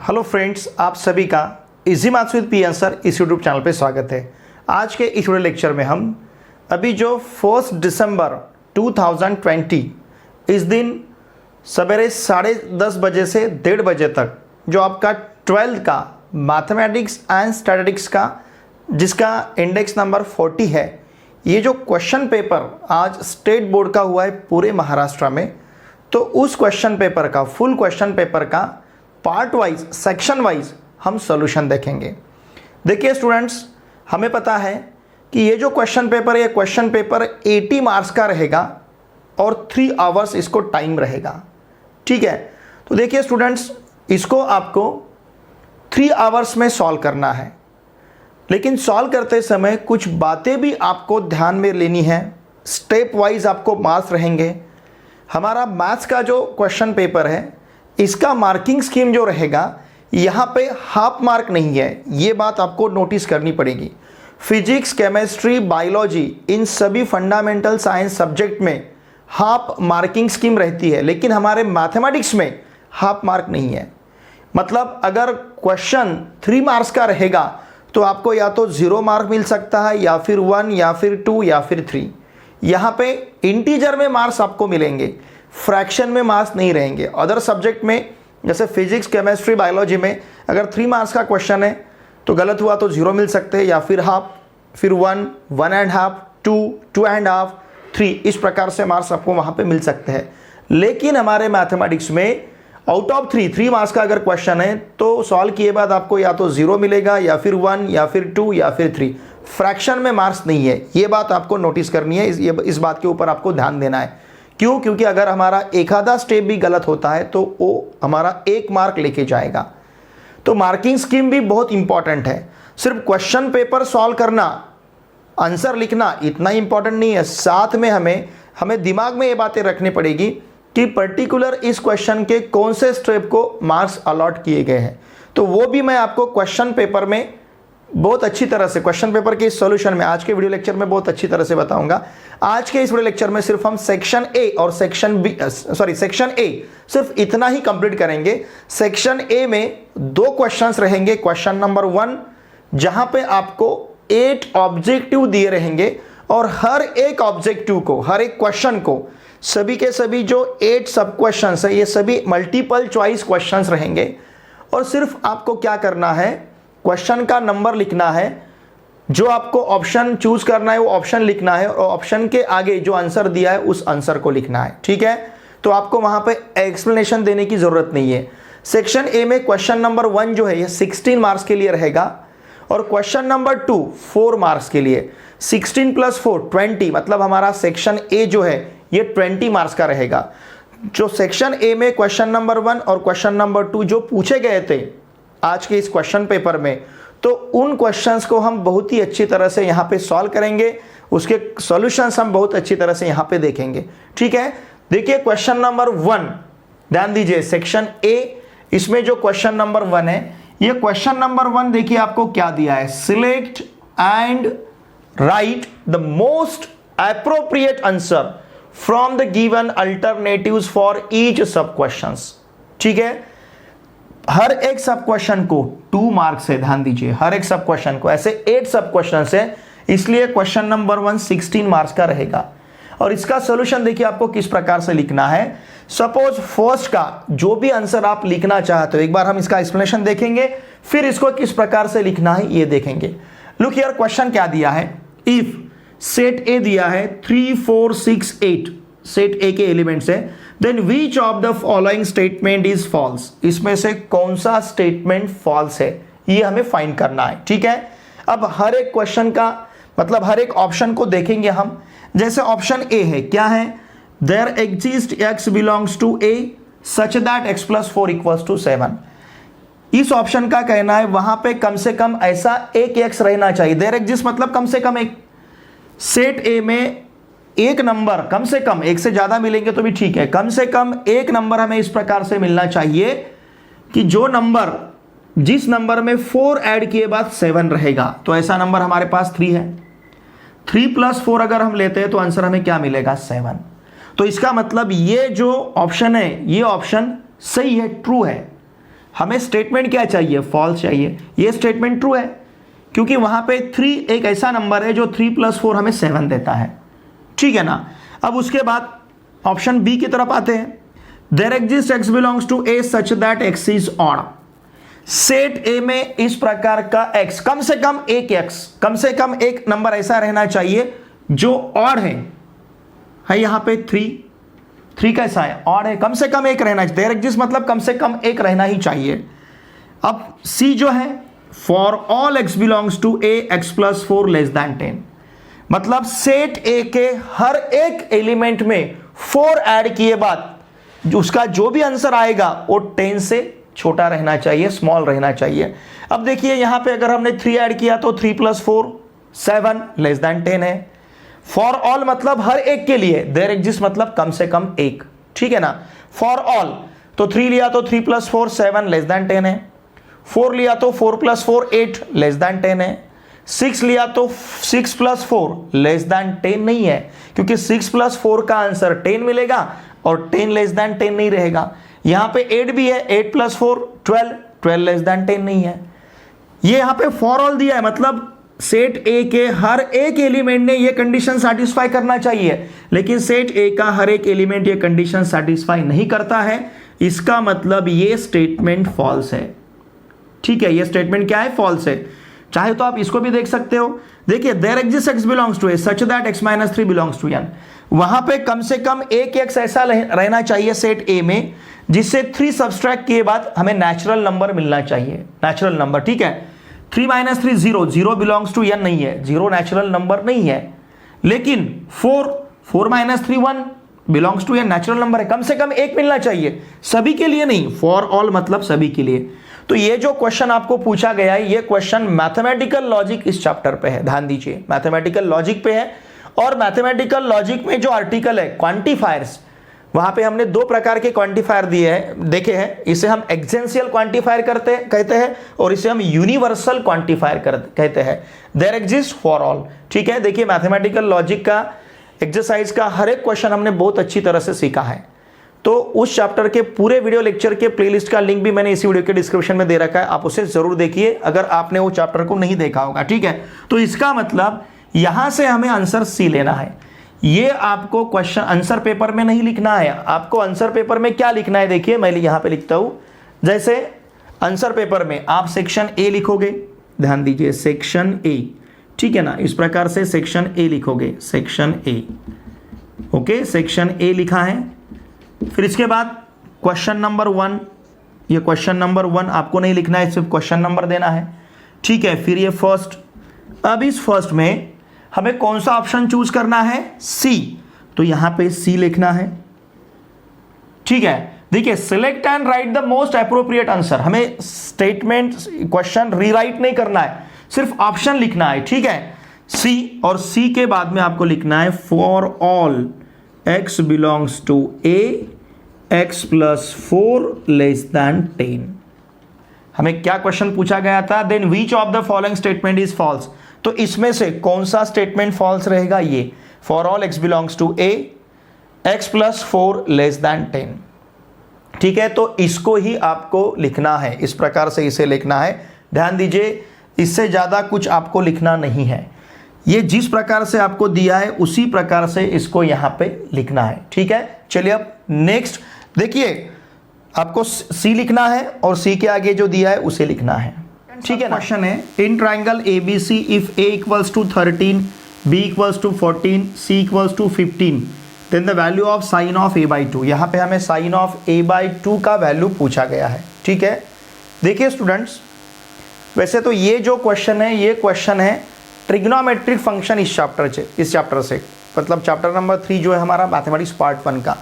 Hello friends, आप सभी का easy maths with P answer इस यूट्यूब चैनल पे स्वागत है। आज के इस वीडियो लेक्चर में हम अभी जो 1 दिसंबर 2020 इस दिन सवेरे 10:30 बजे से 1:30 बजे तक जो आपका 12th का मैथमेटिक्स एंड स्टैटिस्टिक्स का जिसका इंडेक्स नंबर 40 है, ये जो क्वेश्चन पेपर आज स्टेट बोर्ड का हुआ है पूरे महाराष्ट्र में, तो उस क्वेश्चन पेपर का फुल क्वेश्चन पेपर का पार्ट वाइज सेक्शन वाइज हम सॉल्यूशन देखेंगे। देखिए स्टूडेंट्स, हमें पता है कि ये जो क्वेश्चन पेपर है, ये क्वेश्चन पेपर 80 मार्क्स का रहेगा और 3 आवर्स इसको टाइम रहेगा। ठीक है, तो देखिए स्टूडेंट्स, इसको आपको 3 आवर्स में सॉल्व करना है, लेकिन सॉल्व करते समय कुछ बातें भी आपको ध्यान में लेनी है। स्टेप वाइज आपको मार्क्स रहेंगे। हमारा मैथ्स का जो क्वेश्चन पेपर है, इसका मार्किंग स्कीम जो रहेगा, यहाँ पे हाफ मार्क नहीं है, ये बात आपको नोटिस करनी पड़ेगी। फिजिक्स, केमिस्ट्री, बायोलॉजी, इन सभी फंडामेंटल साइंस सब्जेक्ट में हाफ मार्किंग स्कीम रहती है, लेकिन हमारे मैथमेटिक्स में हाफ मार्क नहीं है। मतलब अगर क्वेश्चन 3 मार्क्स का रहेगा तो आपको या तो 0 मार्क मिल सकता है, या फिर 1, या फिर 2, या फिर 3। यहाँ पे इंटीजर में मार्क्स आपको मिलेंगे, फ्रैक्शन में मार्क्स नहीं रहेंगे। अदर सब्जेक्ट में जैसे फिजिक्स, केमिस्ट्री, बायोलॉजी में अगर 3 मार्क्स का क्वेश्चन है तो गलत हुआ तो 0 मिल सकते हैं, या फिर हाफ, फिर 1, 1.5, 2, 2.5, 3, इस प्रकार से मार्क्स आपको वहाँ पे मिल सकते हैं। लेकिन हमारे मैथमेटिक्स में आउट ऑफ 3 मार्क्स का अगर क्वेश्चन है तो सॉल्व किए बाद आपको या तो 0 मिलेगा, या फिर 1, या फिर 2, या फिर 3। फ्रैक्शन में मार्क्स नहीं है, ये बात आपको नोटिस करनी है। इस बात के ऊपर आपको ध्यान देना है। क्यों? क्योंकि अगर हमारा एक आधा स्टेप भी गलत होता है तो वो हमारा 1 मार्क लेके जाएगा। तो मार्किंग स्कीम भी बहुत इंपॉर्टेंट है। सिर्फ क्वेश्चन पेपर सॉल्व करना, आंसर लिखना इतना इंपॉर्टेंट नहीं है। साथ में हमें दिमाग में ये बातें रखनी पड़ेगी कि पर्टिकुलर इस क्वेश्चन के कौन से स्टेप को मार्क्स अलॉट किए गए हैं। तो वो भी मैं आपको क्वेश्चन पेपर में बहुत अच्छी तरह से, क्वेश्चन पेपर के इस सॉल्यूशन में आज के वीडियो लेक्चर में बहुत अच्छी तरह से बताऊंगा। आज के इस वीडियो लेक्चर में सिर्फ हम सेक्शन ए और सेक्शन ए सिर्फ इतना ही कंप्लीट करेंगे। सेक्शन ए में 2 क्वेश्चंस रहेंगे। क्वेश्चन नंबर 1, जहां पे आपको 8 ऑब्जेक्टिव दिए रहेंगे और हर एक ऑब्जेक्टिव को, हर एक क्वेश्चन को, सभी के सभी जो 8 सब क्वेश्चंस है, ये सभी मल्टीपल चॉइस क्वेश्चंस रहेंगे। और सिर्फ आपको क्या करना है, क्वेश्चन का नंबर लिखना है, जो आपको ऑप्शन चूज करना है वो ऑप्शन लिखना है, और ऑप्शन के आगे जो आंसर दिया है उस आंसर को लिखना है। ठीक है, तो आपको वहां पे एक्सप्लेनेशन देने की जरूरत नहीं है। सेक्शन ए में क्वेश्चन नंबर 1 जो है ये 16 मार्क्स के लिए रहेगा, और क्वेश्चन नंबर 2 4 मार्क्स के लिए। 16 + 4 20, मतलब हमारा सेक्शन ए जो है ये 20 मार्क्स का रहेगा। जो सेक्शन ए में क्वेश्चन नंबर 1 और क्वेश्चन नंबर 2 जो पूछे गए थे आज के इस क्वेश्चन पेपर में, तो उन क्वेश्चंस को हम बहुत ही अच्छी तरह से यहाँ पे सॉल्व करेंगे, उसके सॉल्यूशंस हम बहुत अच्छी तरह से यहाँ पे देखेंगे। ठीक है, देखिए क्वेश्चन नंबर 1, ध्यान दीजिए, सेक्शन ए, इसमें जो क्वेश्चन नंबर 1 है, ये क्वेश्चन नंबर 1 देखिए आपको क्या दिया है, select and right the most appropriate answer from the given alternatives for each सब क्वेश्चंस। ठीक है, हर एक सब क्वेश्चन को 2 मार्क्स है, ध्यान दीजिए, हर एक सब क्वेश्चन को, ऐसे 8 सब क्वेश्चन है, इसलिए क्वेश्चन नंबर 1 16 मार्क्स का रहेगा। और इसका सॉल्यूशन देखिए आपको किस प्रकार से लिखना है। सपोज फर्स्ट का जो भी आंसर आप लिखना चाहते हो, एक बार हम इसका एक्सप्लेनेशन देखेंगे, फिर इसको किस प्रकार से लिखना है ये देखेंगे। लुक हियर, क्वेश्चन क्या दिया है, इफ सेट ए दिया है 3, 4, 6, 8, सेट ए के एलिमेंट्स है, then which of the following statement is false, इसमें से कौन सा स्टेटमेंट फॉल्स है ये हमें फाइंड करना है। ठीक है, अब हर एक क्वेश्चन का मतलब हर एक ऑप्शन को देखेंगे हम। जैसे ऑप्शन ए है, क्या है, there exist x belongs to a such that x + 4 = 7। इस ऑप्शन का कहना है वहां पे कम से कम ऐसा एक x रहना चाहिए। देयर एग्जिस्ट मतलब कम से कम एक, सेट ए में एक नंबर, कम से कम, एक से ज्यादा मिलेंगे तो भी ठीक है, कम से कम एक नंबर हमें इस प्रकार से मिलना चाहिए कि जो नंबर, जिस नंबर में 4 ऐड किए बाद 7 रहेगा। तो ऐसा नंबर हमारे पास 3 है। 3 + 4 अगर हम लेते हैं तो आंसर हमें क्या मिलेगा, 7। तो इसका मतलब ये जो ऑप्शन है, ये ऑप्शन सही है, ट्रू है। हमें स्टेटमेंट क्या चाहिए, फॉल्स चाहिए। ये स्टेटमेंट ट्रू है क्योंकि वहां पे 3 एक ऐसा नंबर है जो 3 + 4 हमें 7 देता है, ठीक है ना। अब उसके बाद ऑप्शन बी की तरफ आते हैं। There exist x belongs to a such that x is odd. Set A में इस प्रकार का x, कम से कम एक x, कम से कम एक नंबर ऐसा रहना चाहिए जो ऑड है यहां पे 3 कैसा है, ऑड है, कम से कम एक रहना चाहिए। देयर एग्जिस्ट मतलब कम से कम एक रहना ही चाहिए। अब c जो है, for all x belongs to a x + 4 < 10, मतलब सेट ए के हर एक एलिमेंट में 4 ऐड किए बाद उसका जो भी आंसर आएगा वो 10 से छोटा रहना चाहिए, स्मॉल रहना चाहिए। अब देखिए यहां पे अगर हमने 3 ऐड किया तो 3 + 4 7 < 10 है। फॉर ऑल मतलब हर एक के लिए, देयर एग्जिस्ट मतलब कम से कम एक, ठीक है ना। फॉर ऑल तो 3 लिया तो 3 + 4 7 < 10 है। 4 लिया तो 4 + 4 8 < 10 है। 6 लिया तो 6 + 4 < 10 नहीं है क्योंकि 6 + 4 का आंसर 10 मिलेगा और 10 < 10 नहीं रहेगा। यहां पे 8 भी है, 8 + 4 12 < 10 नहीं है। ये यहां पे फॉर ऑल दिया है मतलब सेट ए के हर एक एलिमेंट ने ये कंडीशन सैटिस्फाई करना चाहिए, लेकिन सेट ए का हर एक एलिमेंट ये कंडीशन सैटिस्फाई नहीं करता है। इसका मतलब ये स्टेटमेंट फॉल्स है, ठीक है। ये स्टेटमेंट क्या है, फॉल्स है। चाहे तो आप इसको भी देख सकते हो। देखिए there exist x belongs to a such that x - 3 belongs to n, वहां पे कम से कम एक x ऐसा रहना चाहिए सेट a में जिससे 3 सब्सट्रैक्ट किए बाद हमें नेचुरल नंबर मिलना चाहिए, नेचुरल नंबर, ठीक है। 3 - 3 0 बिलोंग्स टू n नहीं है, 0 नेचुरल नंबर नहीं है। लेकिन 4 - 3 1 belongs to n natural number है, कम से कम एक मिलना चाहिए, सभी के लिए नहीं। फॉर ऑल मतलब सभी के लिए। तो ये जो क्वेश्चन आपको पूछा गया है, ये क्वेश्चन मैथमेटिकल लॉजिक इस चैप्टर पे है, ध्यान दीजिए, मैथमेटिकल लॉजिक पे है। और मैथमेटिकल लॉजिक में जो आर्टिकल है क्वांटिफायर्स, वहां पे हमने 2 प्रकार के क्वांटिफायर दिए हैं, देखे हैं। इसे हम एक्सेंशियल क्वांटिफायर कहते हैं और इसे हम यूनिवर्सल क्वांटिफायर कहते हैं। देयर एग्जिस्ट फॉर ऑल, ठीक है। देखिए मैथमेटिकल लॉजिक का एक्सरसाइज का हर एक क्वेश्चन हमने बहुत अच्छी तरह से सीखा है। तो उस चैप्टर के पूरे वीडियो लेक्चर के प्लेलिस्ट का लिंक भी मैंने इसी वीडियो के डिस्क्रिप्शन में दे रखा है, आप उसे जरूर देखिए अगर आपने वो चैप्टर को नहीं देखा होगा, ठीक है। तो इसका मतलब यहां से हमें आंसर सी लेना है। ये आपको क्वेश्चन आंसर पेपर में नहीं लिखना है। आपको आंसर पेपर में क्या लिखना है, देखिए मैं यहां पे लिखता हूं। जैसे आंसर पेपर में आप सेक्शन ए लिखोगे, ध्यान दीजिए सेक्शन ए, ठीक है ना। इस प्रकार से सेक्शन ए लिखोगे, section A, okay, section A लिखा है। फिर इसके बाद क्वेश्चन नंबर 1, ये क्वेश्चन नंबर 1 आपको नहीं लिखना है, सिर्फ क्वेश्चन नंबर देना है, ठीक है। फिर ये फर्स्ट, अब इस फर्स्ट में हमें कौन सा ऑप्शन चूज करना है, सी, तो यहां पे सी लिखना है, ठीक है। देखिए select and right the most appropriate answer, हमें स्टेटमेंट क्वेश्चन रीराइट नहीं करना है, सिर्फ ऑप्शन लिखना है, ठीक है, सी। और सी के बाद में आपको लिखना है for all x belongs to a x + 4 < 10। हमें क्या क्वेश्चन पूछा गया था, then which of the following statement is false, तो इसमें से कौन सा स्टेटमेंट फॉल्स रहेगा, ये for all x belongs to a x + 4 < 10, ठीक है। तो इसको ही आपको लिखना है, इस प्रकार से इसे लिखना है, ध्यान दीजिए, इससे ज्यादा कुछ आपको लिखना नहीं है। ये जिस प्रकार से आपको दिया है उसी प्रकार से इसको यहां पे लिखना है, ठीक है। चलिए अब नेक्स्ट देखिए, आपको सी लिखना है और सी के आगे जो दिया है उसे लिखना है, ठीक है ना। क्वेश्चन है in triangle ABC if a = 13 b = 14 c = 15 then the value of sine of a/2। यहां पे हमें साइन ऑफ a/2 का वैल्यू पूछा गया है, ठीक है। देखिए स्टूडेंट्स, वैसे तो ये जो क्वेश्चन है ये क्वेश्चन है ट्रिग्नोमेट्रिक फंक्शन इस चैप्टर से, मतलब चैप्टर नंबर 3 जो है हमारा मैथमेटिक्स पार्ट 1 का।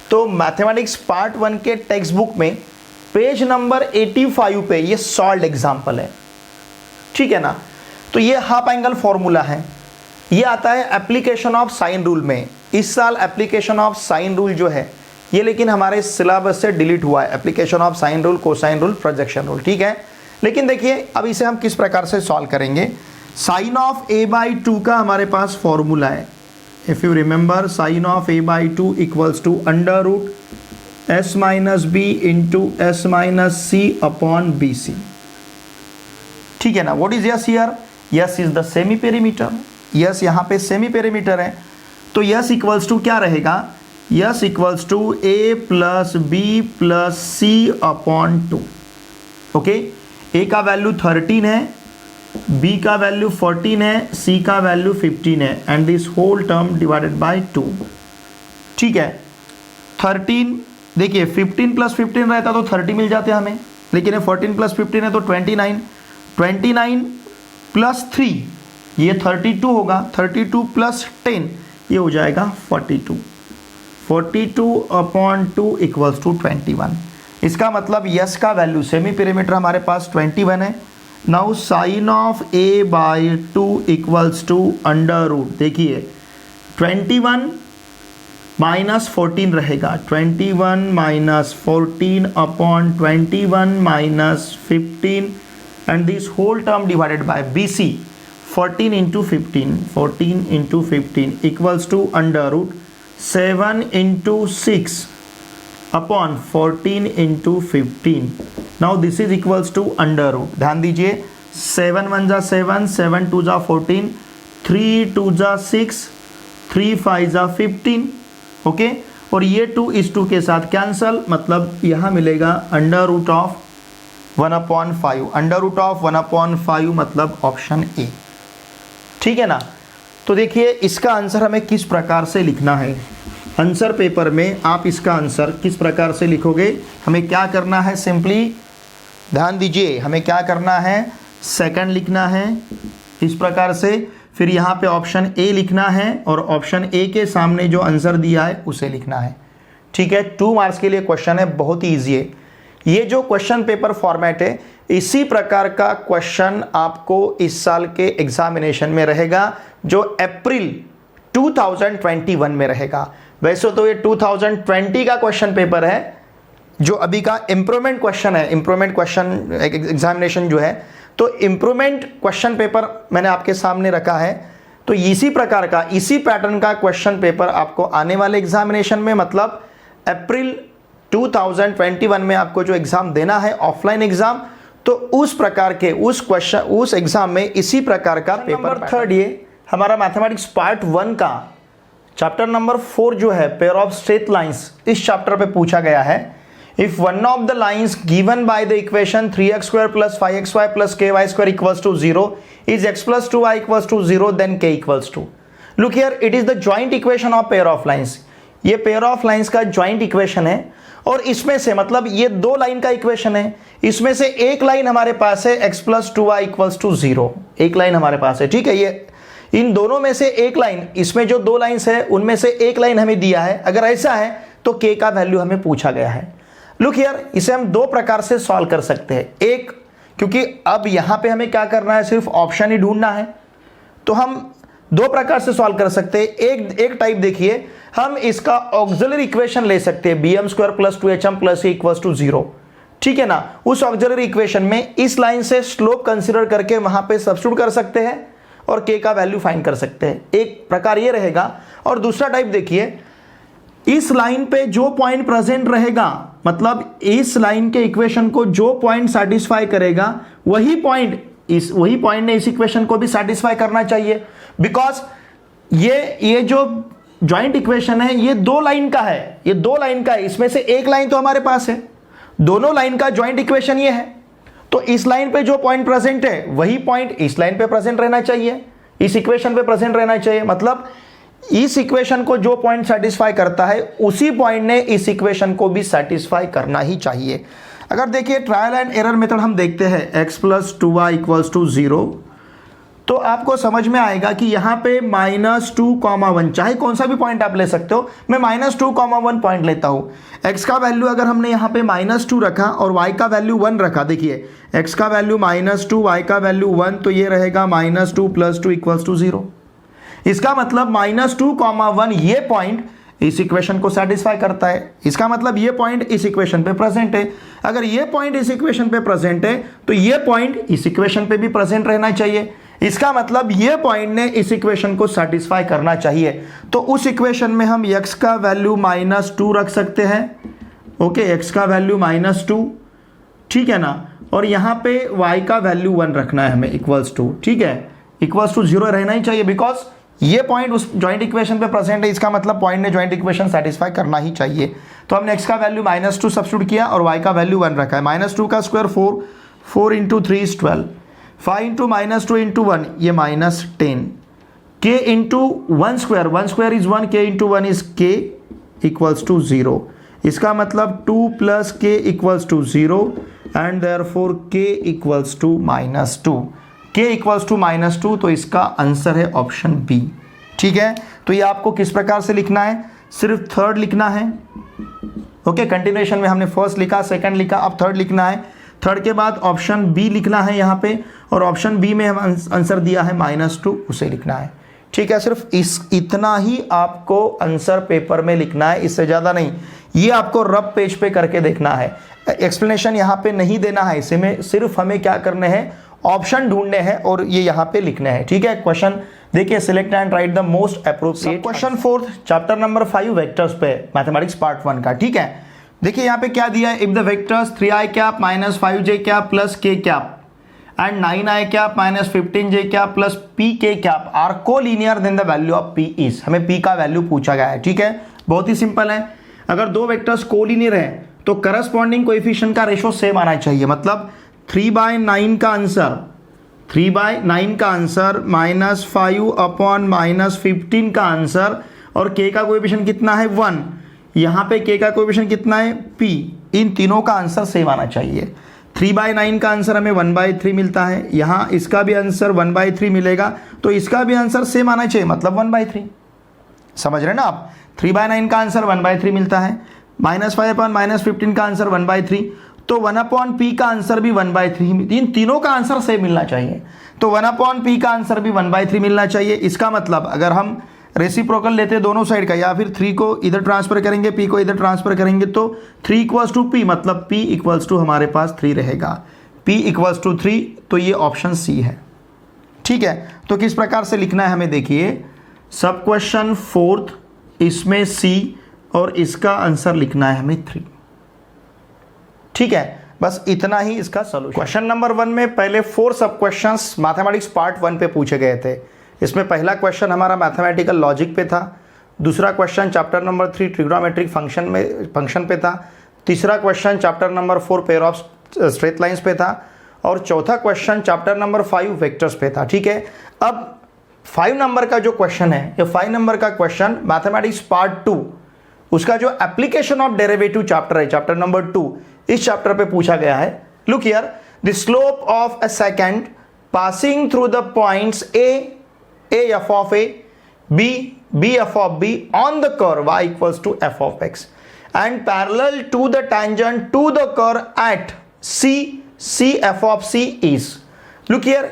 तो मैथमेटिक्स पार्ट 1 के टेक्स्ट बुक में पेज नंबर 85 पे ये सॉल्व्ड एग्जाम्पल है, ठीक है ना। तो ये हाफ एंगल फॉर्मूला है, ये आता है एप्लीकेशन ऑफ साइन रूल में। इस साल एप्लीकेशन ऑफ साइन रूल जो है ये लेकिन हमारे सिलेबस से डिलीट हुआ है, application of sine rule, cosine rule, projection rule, ठीक है। लेकिन देखिए अब इसे हम किस प्रकार से सॉल्व करेंगे। साइन ऑफ a/2 का हमारे पास फॉर्मूला है, if you remember sine of a/2 = S minus B into S minus C upon B C. ठीक है ना। What is S here? S is the semi perimeter. S यहाँ पे सेमी पेरीमीटर है, तो यस इक्वल्स टू क्या रहेगा? Yes equals to A plus B plus C upon 2। Okay, A का वैल्यू 13 है, बी का वैल्यू 14 है, सी का वैल्यू 15 है, and this whole term divided by 2। ठीक है, 13 देखिए 15 प्लस 15 रहता तो 30 मिल जाते हमें, लेकिन ये 14 प्लस 15 है तो 29। 29 प्लस 3 ये 32 होगा, 32 प्लस 10 ये हो जाएगा 42। 42 अपॉन 2 इक्वल्स टू 21। इसका मतलब यस का वैल्यू सेमी पेरीमीटर हमारे पास 21 है। Now sine of A by 2 equals to under root, देखिए 21 माइनस 14 रहेगा, 21 minus 14 upon 21 minus 15 and this whole term divided by B C 14 into 15 equals to under root 7 into 6 upon 14 into 15। Now this is equals to under root. ध्यान दीजिए 7 1 जा 7, 7 2 जा 14, 3 2 जा 6, 3 5 जा 15। Okay, और ये 2 इस 2 के साथ कैंसल, मतलब यहाँ मिलेगा under root of 1/5। Under root of 1/5 मतलब ऑप्शन ए। ठीक है ना। तो देखिए इसका आंसर हमें किस प्रकार से लिखना है। आंसर पेपर में आप इसका आंसर किस प्रकार से लिखोगे, हमें क्या करना है, सिंपली ध्यान दीजिए हमें क्या करना है, सेकंड लिखना है इस प्रकार से, फिर यहाँ पे ऑप्शन ए लिखना है और ऑप्शन ए के सामने जो आंसर दिया है उसे लिखना है। ठीक है, 2 मार्क्स के लिए क्वेश्चन है, बहुत ही ईजी है। ये जो क्वेश्चन पेपर फॉर्मेट है, इसी प्रकार का क्वेश्चन आपको इस साल के एग्जामिनेशन में रहेगा, जो अप्रैल 2021 में रहेगा। वैसे तो ये 2020 का क्वेश्चन पेपर है, जो अभी का इम्प्रूवमेंट क्वेश्चन है, इम्प्रूवमेंट क्वेश्चन एग्जामिनेशन जो है, तो इम्प्रूवमेंट क्वेश्चन पेपर मैंने आपके सामने रखा है। तो इसी प्रकार का, इसी पैटर्न का क्वेश्चन पेपर आपको आने वाले एग्जामिनेशन में, मतलब अप्रैल 2021 में आपको जो एग्जाम देना है, ऑफलाइन एग्जाम, तो उस प्रकार के उस एग्जाम में इसी प्रकार का पेपर। थर्ड ये हमारा मैथमेटिक्स पार्ट 1 का चैप्टर नंबर 4 जो है, पेयर ऑफ स्ट्रेट लाइंस, इस चैप्टर पे पूछा गया है। If one of the lines given by the equation 3x² + 5xy + ky² equals to 0 is x + 2y equals to 0, then k equals to। Look here, it is the joint equation of pair of lines। ये pair of lines का joint equation है, और इसमें से मतलब ये 2 line का equation है, इसमें से एक लाइन हमारे पास है x + 2y equals to 0, एक लाइन हमारे पास है। ठीक है, ये इन दोनों में से एक लाइन, इसमें जो 2 लाइंस है उनमें से एक लाइन हमें दिया है। अगर ऐसा है तो k का वैल्यू हमें पूछा गया है। लुक हियर, इसे हम 2 प्रकार से सॉल्व कर सकते हैं। एक, क्योंकि अब यहां पे हमें क्या करना है, सिर्फ ऑप्शन ही ढूंढना है, तो हम 2 प्रकार से सॉल्व कर सकते हैं। एक टाइप देखिए, हम इसका ऑक्सिलरी इक्वेशन ले सकते हैं, bm² + 2hm + a equals to 0। ठीक है ना। उस ऑक्सिलरी इक्वेशन में इस लाइन से स्लोप कंसीडर करके वहां पे सब्स्टिट्यूट कर सकते हैं और k का वैल्यू फाइंड कर सकते हैं। एक प्रकार ये रहेगा। और दूसरा टाइप देखिए, इस लाइन पे जो पॉइंट प्रेजेंट रहेगा, मतलब इस लाइन के इक्वेशन को जो पॉइंट सेटिस्फाई करेगा, वही पॉइंट ने इस इक्वेशन को भी सेटिस्फाई करना चाहिए। बिकॉज ये जो ज्वाइंट इक्वेशन है, ये 2 लाइन का है, ये 2 लाइन का है, इसमें से एक लाइन तो हमारे पास है, दोनों लाइन का ज्वाइंट इक्वेशन ये है। तो इस लाइन पे जो पॉइंट प्रेजेंट है, वही पॉइंट इस लाइन पे प्रेजेंट रहना चाहिए, इस इक्वेशन पे प्रेजेंट रहना चाहिए। मतलब इस इक्वेशन को जो पॉइंट सेटिस्फाई करता है, उसी पॉइंट ने इस इक्वेशन को भी सेटिस्फाई करना ही चाहिए। अगर देखिए ट्रायल एंड एरर मेथड हम देखते हैं, x + 2y equals to 0, तो आपको समझ में आएगा कि यहाँ पे -2, चाहे कौन सा भी पॉइंट आप ले सकते हो। मैं -2, पॉइंट लेता हूँ। x का वैल्यू अगर हमने यहाँ पे -2 रखा और y का वैल्यू 1 रखा, देखिए x का वैल्यू -2, y का वैल्यू 1, तो ये रहेगा -2 + 2 equals to 0। इसका मतलब -2, 1 ये पॉइंट इस इक्वेशन को सेटिस्फाई करता है। इसका मतलब ये पॉइंट इस इक्वेशन पे प्रेजेंट है। अगर ये पॉइंट इस इक्वेशन पे प्रेजेंट है, तो ये पॉइंट इस इक्वेशन पे भी प्रेजेंट रहना चाहिए। इसका मतलब ये पॉइंट ने इस इक्वेशन को सेटिस्फाई करना चाहिए। तो उस इक्वेशन में हम x का वैल्यू -2 रख सकते हैं ओके, x का वैल्यू -2, ठीक है ना, और यहाँ पे y का वैल्यू 1 रखना है हमें, इक्वल्स टू, ठीक है, इक्वल्स टू 0 रहना ही चाहिए, बिकॉज ये पॉइंट उस जॉइंट इक्वेशन पे प्रेजेंट है, इसका मतलब पॉइंट ने जॉइंट इक्वेशन सेटिस्फाई करना ही चाहिए। तो हमने x का वैल्यू -2 सब्स्टिट्यूट किया और y का वैल्यू 1 रखा है। -2 का स्क्वायर 4, 4 × 3 = 12, 5 × -2 × 1 ये -10, k × 1 square, 1 square is 1, k × 1 is k equals to 0। इसका मतलब 2 + k = 0 and therefore k = -2, k = -2, तो इसका आंसर है ऑप्शन बी, ठीक है। तो ये आपको किस प्रकार से लिखना है, सिर्फ थर्ड लिखना है, ओके। कंटिन्यूएशन में हमने फर्स्ट लिखा, सेकंड लिखा, अब थर्ड लिखना है। थर्ड के बाद ऑप्शन बी लिखना है यहाँ पे, और ऑप्शन बी में हम आंसर दिया है -2, उसे लिखना है, ठीक है। सिर्फ इतना ही आपको आंसर पेपर में लिखना है, इससे ज़्यादा नहीं। ये आपको रफ पेज पे करके देखना है, एक्सप्लेनेशन यहाँ पे नहीं देना है, इसे में सिर्फ हमें क्या करने हैं, ऑप्शन ढूंढने हैं और ये यहाँ पे लिखने हैं, ठीक है। क्वेश्चन देखिए, select and right the most appropriate. Question 4 chapter number 5 vectors पे, मैथमेटिक्स पार्ट 1 का, ठीक है। देखिए यहाँ पे क्या दिया है, if the vectors 3i cap -5j cap + k cap and 9i cap -15j cap + pk cap are collinear then the value of p is. हमें p का वैल्यू पूछा गया है, ठीक है। बहुत ही सिंपल है, अगर दो वेक्टर्स कोलिनियर है तो करस्पॉन्डिंग कोएफिशिएंट का रेशो सेम आना चाहिए। मतलब 3/9 का आंसर, 3/9 का आंसर -5 / -15 का आंसर, और k का कोएफिशिएंट कितना है 1, यहाँ पे k का कोएफिशिएंट कितना है p, इन तीनों का आंसर सेम आना चाहिए। 3/9 का आंसर हमें 1/3 मिलता है, यहाँ इसका भी आंसर 1/3 मिलेगा, तो इसका भी आंसर सेम आना चाहिए, मतलब 1/3। समझ रहे हैं ना आप, 3/9 का आंसर 1/3 मिलता है, -5 / -15 का आंसर 1/3, तो 1/p का आंसर भी 1/3, इन तीनों का आंसर सेम मिलना चाहिए। तो 1/p का आंसर भी 1/3 मिलना चाहिए। इसका मतलब अगर हम रेसिप्रोकल लेते हैं दोनों साइड का, या फिर 3 को इधर ट्रांसफर करेंगे, p को इधर ट्रांसफर करेंगे, तो 3 = p, मतलब p = हमारे पास 3 रहेगा, p = 3, तो ये ऑप्शन सी है, ठीक है। तो किस प्रकार से लिखना है हमें, देखिए सब क्वेश्चन 4th, इसमें c और इसका आंसर लिखना है हमें 3, ठीक है। बस इतना ही इसका सॉल्यूशन। क्वेश्चन नंबर 1 में पहले 4 सब क्वेश्चंस मैथमेटिक्स पार्ट 1 पे पूछे गए थे। इसमें पहला क्वेश्चन हमारा मैथमेटिकल लॉजिक पे था, दूसरा question chapter number 3 trigonometric function पे था, तीसरा question chapter number 4 pair of straight lines पे था, और चौथा क्वेश्चन चैप्टर नंबर 5 वेक्टर्स पे था, ठीक है। अब 5 नंबर का जो क्वेश्चन है, ये 5 नंबर का क्वेश्चन मैथमेटिक्स पार्ट 2, उसका जो एप्लीकेशन ऑफ डेरिवेटिव चैप्टर है, चैप्टर नंबर 2, इस चैप्टर पे पूछा गया है। Look here, the slope of a second passing through the points a f of a, b f of b on the curve y = f of x and parallel to the tangent to the curve at c f of c is। look here,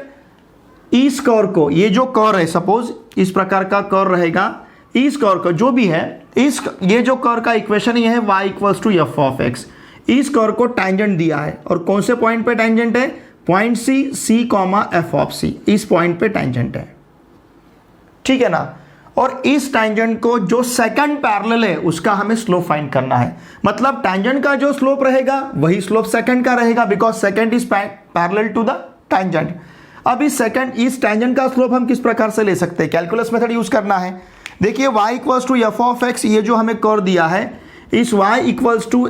इस curve को, ये जो curve है, suppose इस प्रकार का curve रहेगा, इस कर्व का जो भी है, ये जो कर्व का इक्वेशन ये है y = f of x, इस कर्व को टैंजेंट दिया है, और कौन से पॉइंट पे टैंजेंट है, point c f of c, इस पॉइंट पे टैंजेंट है, ठीक है ना। और इस टैंजेंट को जो सेकंड पैरेलल है उसका हमें स्लोप फाइंड करना है। मतलब टैंजेंट का जो स्लोप रहेगा वही स्लोप सेकंड का रहेगा, because second is parallel to the tangent. अब इस टैंजेंट का स्लोप हम किस प्रकार से ले सकते हैं, कैलकुलस मेथड यूज करना है। देखिए y = f of x, ये जो हमें कर्व दिया है, इस y =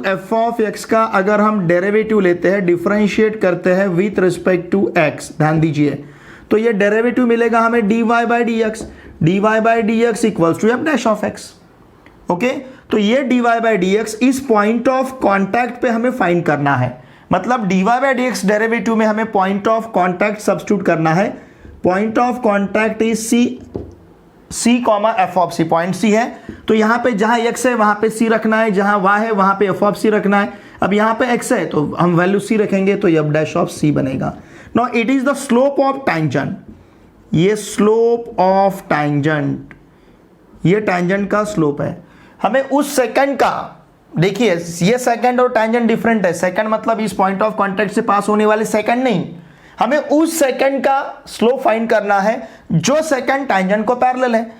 f of x का अगर हम डेरिवेटिव लेते हैं, डिफरेंशिएट करते हैं विथ रिस्पेक्ट टू x, ध्यान दीजिए, तो ये डेरिवेटिव मिलेगा हमें dy/dx, dy/dx = f' of x, okay. तो ये dy/dx इस पॉइंट ऑफ कांटेक्ट पे हमें फाइंड करना है। मतलब dy/dx डेरिवेटिव में हमें पॉइंट ऑफ कांटेक्ट सब्स्टिट्यूट करना है। Point of contact is c, f of c, point c है, तो यहाँ पे जहाँ x है वहाँ पे c रखना है, जहाँ y है वहाँ पे f of c रखना है। अब यहाँ पे x है तो हम वैल्यू c रखेंगे, तो ये f' of c बनेगा। Now it is the slope of tangent, ये स्लोप ऑफ टैंजेंट, ये टैंजेंट का स्लोप है। हमें उस सेकंड का, देखिए ये सेकंड और टैंजेंट डिफरेंट है, सेकंड मतलब इस पॉइंट ऑफ कांटेक्ट से पास होने वाले सेकंड नहीं, हमें उस सेकंड का स्लोप फाइंड करना है जो सेकंड टैंजेंट को पैरेलल है।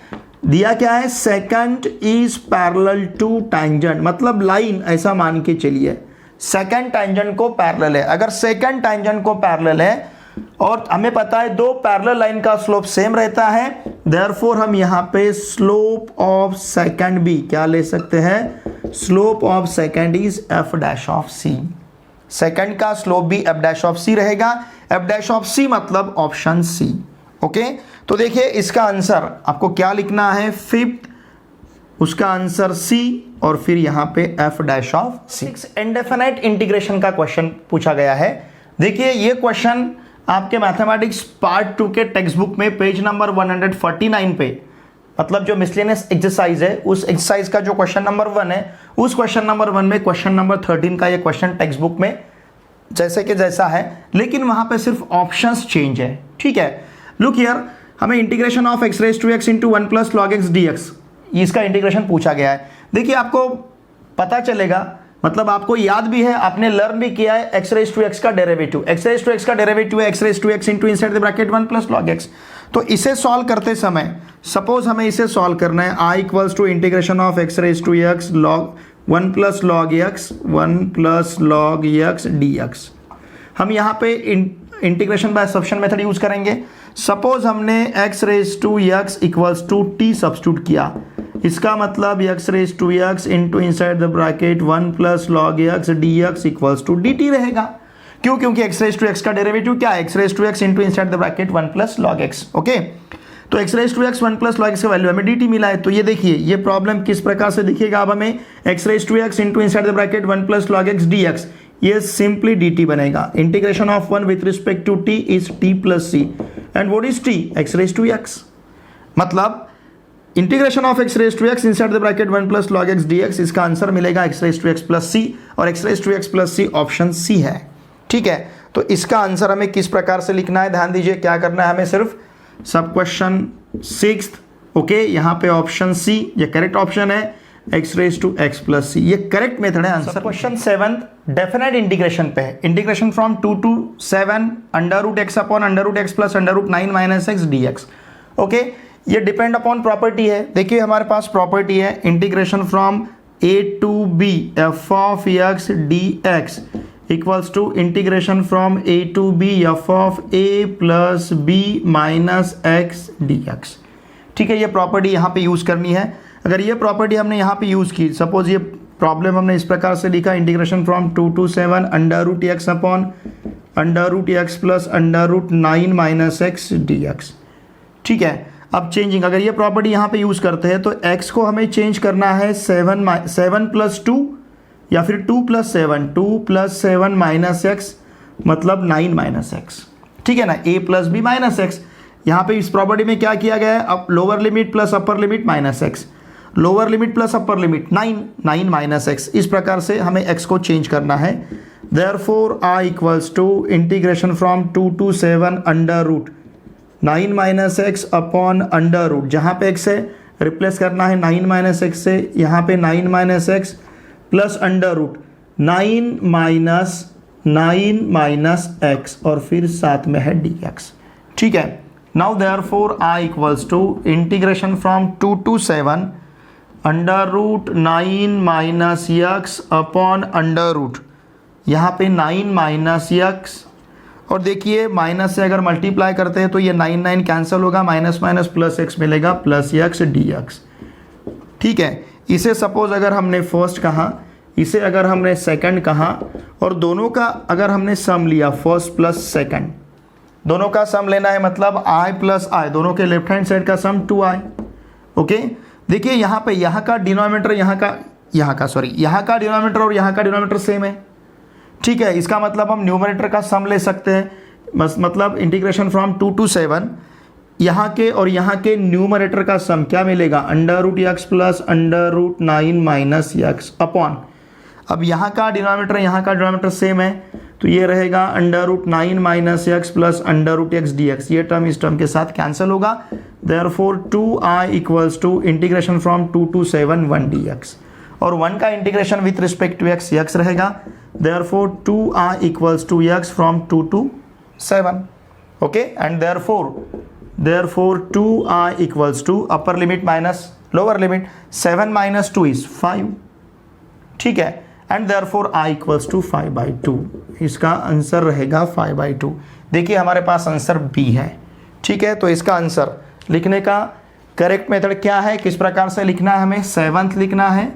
दिया क्या है, second is parallel to tangent, मतलब लाइन ऐसा मान के चलिए सेकंड टैंजेंट को पैरेलल है। अगर सेकंड टैंजेंट को पैरेलल है और हमें पता है दो पैरेलल लाइन का स्लोप सेम रहता है, देयरफॉर हम यहां पे स्लोप ऑफ सेकंड भी क्या ले सकते हैं, slope of second is F dash of C. Second का स्लोप भी एफ डैश ऑफ सी रहेगा, एफ डैश ऑफ सी मतलब ऑप्शन सी। ओके, तो देखिए इसका आंसर आपको क्या लिखना है, फिफ्थ, उसका आंसर सी और फिर यहां पे F dash of C. Indefinite integration का क्वेश्चन पूछा गया है। देखिए ये क्वेश्चन आपके मैथमेटिक्स पार्ट 2 के टेक्स्ट बुक में पेज नंबर 149 पे, मतलब जो मिसलेनियस एक्सरसाइज है उस एक्सरसाइज का जो क्वेश्चन नंबर 1 है, उस क्वेश्चन नंबर 1 में क्वेश्चन नंबर 13 का ये क्वेश्चन टेक्स्ट बुक में जैसे कि जैसा है, लेकिन वहां पे सिर्फ ऑप्शंस चेंज है। ठीक है, लुक हियर, हमें integration of x raise to x into 1 plus log X D X, इसका इंटीग्रेशन पूछा गया है। देखिए आपको पता चलेगा, मतलब आपको याद भी है, आपने लर्न भी किया है, x रेज टू x का derivative, x raise to x का डेरिवेटिव है x raise to x into inside the bracket 1 plus log x। तो इसे सॉल्व करते समय सपोज हमें इसे सॉल्व करना है, i equals to integration of x raise to x log 1 plus log x 1 plus log x dx। हम यहाँ पे integration by substitution method use करेंगे। सपोज हमने x raise to x equals to t substitute किया, इसका मतलब x raise to x into inside the bracket 1 plus log x dx equals to dt रहेगा। क्यों? क्योंकि x रेज टू x का derivative क्या है, x raise to x into inside the bracket 1 plus log x। Okay, तो x raise to x 1 plus log x का value हमें dt मिला है। तो ये देखिए ये प्रॉब्लम किस प्रकार से दिखेगा, अब हमें x raise to x into inside the bracket 1 plus log x dx, ये सिंपली dt बनेगा। Integration of 1 with respect to t is t plus c, and what is t, x raise to x, मतलब integration of x raise to x inside the bracket 1 plus log x dx, इसका answer मिलेगा x raise to x plus c, और x raise to x plus c option C है। ठीक है, तो इसका answer हमें किस प्रकार से लिखना है, ध्यान दीजिए क्या करना है, हमें सिर्फ सब क्वेश्चन 6th, ओके, यहाँ पे ऑप्शन सी ये करेक्ट ऑप्शन है, x raise to x plus C, ये करेक्ट मेथड है answer. Question 7th definite integration पे है, integration from 2 to 7 under root x upon under root x plus under root 9 minus x dx। Okay, ये depend upon property है। देखिए हमारे पास property है integration from a to b f of x dx equals to integration from a to b f of a plus b minus x dx। ठीक है, ये property यहाँ पे यूज करनी है। अगर ये प्रॉपर्टी हमने यहाँ पे यूज की, सपोज ये प्रॉब्लम हमने इस प्रकार से लिखा, integration from 2 to 7 under root x upon under root x plus under root 9 minus x dx। ठीक है, अब चेंजिंग, अगर ये प्रॉपर्टी यहाँ पे यूज करते हैं तो x को हमें चेंज करना है 7 प्लस 2 या फिर 2 प्लस 7 माइनस x, मतलब 9 माइनस x। ठीक है ना, a plus b minus x। यहाँ पे इस प्रॉपर्टी में क्या किया गया है, अब लोअर लिमिट प्लस अपर limit minus x, lower limit plus upper limit 9 minus x, इस प्रकार से हमें x को चेंज करना है। Therefore i equals to integration from 2 to 7 under root 9 minus x upon under root, जहाँ पे x से रिप्लेस करना है 9 माइनस x से, यहाँ पे 9 minus x plus under root 9 minus x और फिर साथ में है dx। ठीक है, now therefore i equals to integration from 2 to 7 under root 9 minus x upon under root, यहाँ पे 9 माइनस x, और देखिए माइनस से अगर मल्टीप्लाई करते हैं तो ये 9 कैंसिल होगा, माइनस माइनस प्लस x मिलेगा प्लस x dx। ठीक है, इसे सपोज अगर हमने फर्स्ट कहा, इसे अगर हमने सेकंड कहा, और दोनों का अगर हमने सम लिया, फर्स्ट प्लस सेकंड, दोनों का सम लेना है, मतलब i प्लस i, दोनों के लेफ्ट हैंड साइड का सम 2i। ओके, देखिए यहाँ पे यहाँ का डिनोमिनेटर यहाँ का डिनोमिनेटर और यहाँ का डिनोमिनेटर सेम है। ठीक है, इसका मतलब हम न्यूमरेटर का सम ले सकते हैं, मतलब इंटीग्रेशन फ्रॉम 2 to 7 यहाँ के और यहाँ के न्यूमरेटर का सम क्या मिलेगा, under root x plus under root 9 minus x upon, अब यहाँ का डिनोमिनेटर यहाँ का डिनोमिनेटर सेम है, तो ये रहेगा under root 9 minus x plus under root x dx, ये टर्म इस टर्म के साथ कैंसिल होगा। Therefore 2i equals to integration from 2 to 7 1 dx, और 1 का integration with respect to x रहेगा। Therefore 2i equals to x from 2 to 7। Okay, and therefore therefore 2i equals to upper limit minus lower limit 7 minus 2 is 5, ठीक है, and therefore i equals to 5/2। इसका answer रहेगा 5/2। देखिए हमारे पास answer B है, ठीक है। तो इसका आंसर लिखने का करेक्ट मेथड क्या है, किस प्रकार से लिखना है, हमें 7th लिखना है,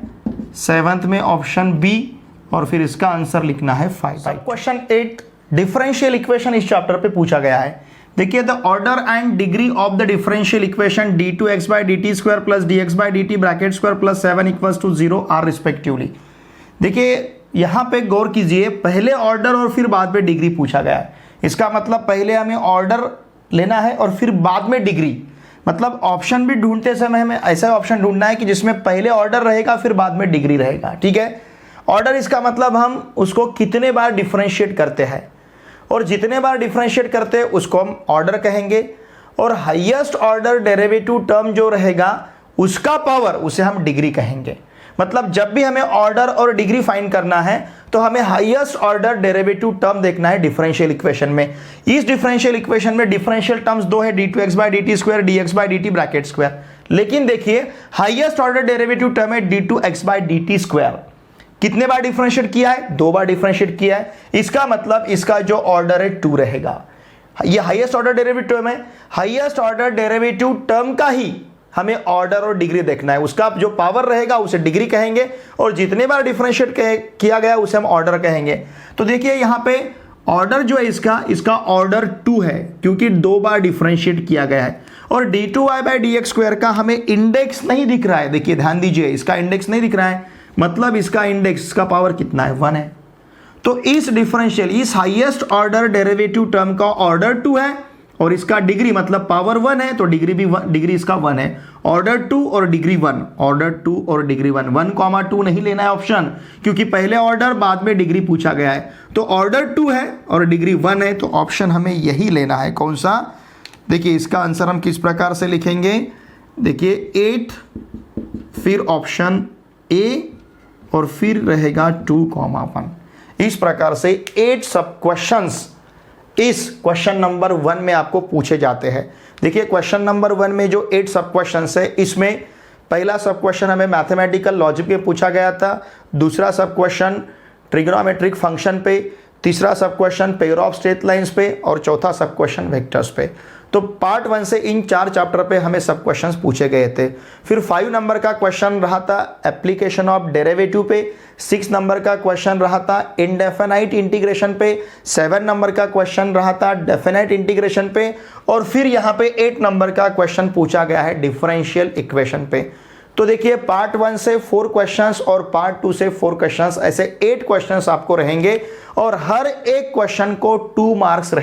7th में ऑप्शन बी, और फिर इसका आंसर लिखना है 5/2। क्वेश्चन 8 डिफरेंशियल इक्वेशन इस चैप्टर पे पूछा गया है। देखिए the order and degree of the differential equation d2x/dt² plus dx/dt bracket square plus 7 equals to 0 are respectively. देखिए यहां पे गौर कीजिए, पहले ऑर्डर और फिर बाद में डिग्री पूछा गया है। इसका मतलब पहले हमें ऑर्डर लेना है और फिर बाद में डिग्री, मतलब ऑप्शन भी ढूंढते समय हमें ऐसा ऑप्शन ढूंढना है कि जिसमें पहले ऑर्डर रहेगा फिर बाद में डिग्री रहेगा, ठीक है। ऑर्डर इसका मतलब हम उसको कितने बार डिफरेंशिएट करते हैं, और जितने बार डिफरेंशिएट करते हैं उसको हम ऑर्डर कहेंगे, और हाईएस्ट ऑर्डर डेरिवेटिव टर्म जो रहेगा उसका पावर उसे हम डिग्री कहेंगे। मतलब जब भी हमें ऑर्डर और डिग्री फाइंड करना है तो हमें हाईएस्ट ऑर्डर डेरिवेटिव टर्म देखना है डिफरेंशियल इक्वेशन में। इस डिफरेंशियल इक्वेशन में डिफरेंशियल टर्म्स दो है, d2x/dt² dx/dt ब्रैकेट स्क्वायर। लेकिन देखिए हाईएस्ट ऑर्डर डेरिवेटिव टर्म है d2x/dt²। कितने बार डिफरेंशिएट किया है, 2 बार डिफरेंशिएट किया है। इसका मतलब इसका जो ऑर्डर है 2 रहेगा। ये हाईएस्ट ऑर्डर डेरिवेटिव टर्म है, हाईएस्ट ऑर्डर डेरिवेटिव टर्म का ही हमें ऑर्डर और डिग्री देखना है। उसका जो पावर रहेगा उसे डिग्री कहेंगे, और जितने बार डिफरेंशिएट किया गया उसे हम ऑर्डर कहेंगे। तो देखिए यहाँ पे ऑर्डर जो है इसका ऑर्डर 2 है, क्योंकि 2 बार डिफरेंशिएट किया गया है। और d2y/dx² का हमें इंडेक्स नहीं दिख रहा है। देखिए ध्यान दीजिए, इसका इंडेक्स नहीं दिख रहा है, मतलब इसका इंडेक्स का पावर कितना है, 1 है। तो इस डिफरेंशियल, इस हाईएस्ट ऑर्डर डेरिवेटिव टर्म का ऑर्डर 2 है, और इसका डिग्री मतलब पावर 1 है, तो डिग्री इसका 1 है। ऑर्डर 2 और डिग्री 1, ऑर्डर 2 और डिग्री 1, 1,2 नहीं लेना है ऑप्शन, क्योंकि पहले ऑर्डर बाद में डिग्री पूछा गया है। तो ऑर्डर 2 है और डिग्री 1 है, तो ऑप्शन हमें यही लेना है। कौन सा? देखिए इसका आंसर हम किस प्रकार से लिखेंगे, देखिए 8, फिर ऑप्शन ए, और फिर रहेगा 2,1। इस प्रकार से 8 सब क्वेश्चंस इस क्वेश्चन नंबर 1 में आपको पूछे जाते हैं। देखिए क्वेश्चन नंबर 1 में जो 8 सब क्वेश्चंस है, इसमें पहला सब क्वेश्चन हमें मैथमेटिकल लॉजिक पे पूछा गया था, दूसरा सब क्वेश्चन ट्रिग्नोमेट्रिक फंक्शन पे, तीसरा सब question pair of straight lines पे, और चौथा सब क्वेश्चन वेक्टर्स पे। तो पार्ट 1 से इन 4 चैप्टर पे हमें सब क्वेश्चंस पूछे गए थे। फिर 5 नंबर का क्वेश्चन रहा था एप्लीकेशन ऑफ डेरिवेटिव पे, 6 नंबर का क्वेश्चन रहा था इनडेफिनाइट इंटीग्रेशन पे, 7 नंबर का क्वेश्चन रहा था डेफिनाइट इंटीग्रेशन पे, और फिर यहाँ पे 8 नंबर का क्वेश्चन पूछा गया है डिफरेंशियल इक्वेशन पे। तो देखिए पार्ट 1 से 4 क्वेश्चंस और पार्ट 2 से 4 क्वेश्चंस, ऐसे 8 क्वेश्चंस आपको रहेंगे, और हर एक क्वेश्चन को 2 मार्क्स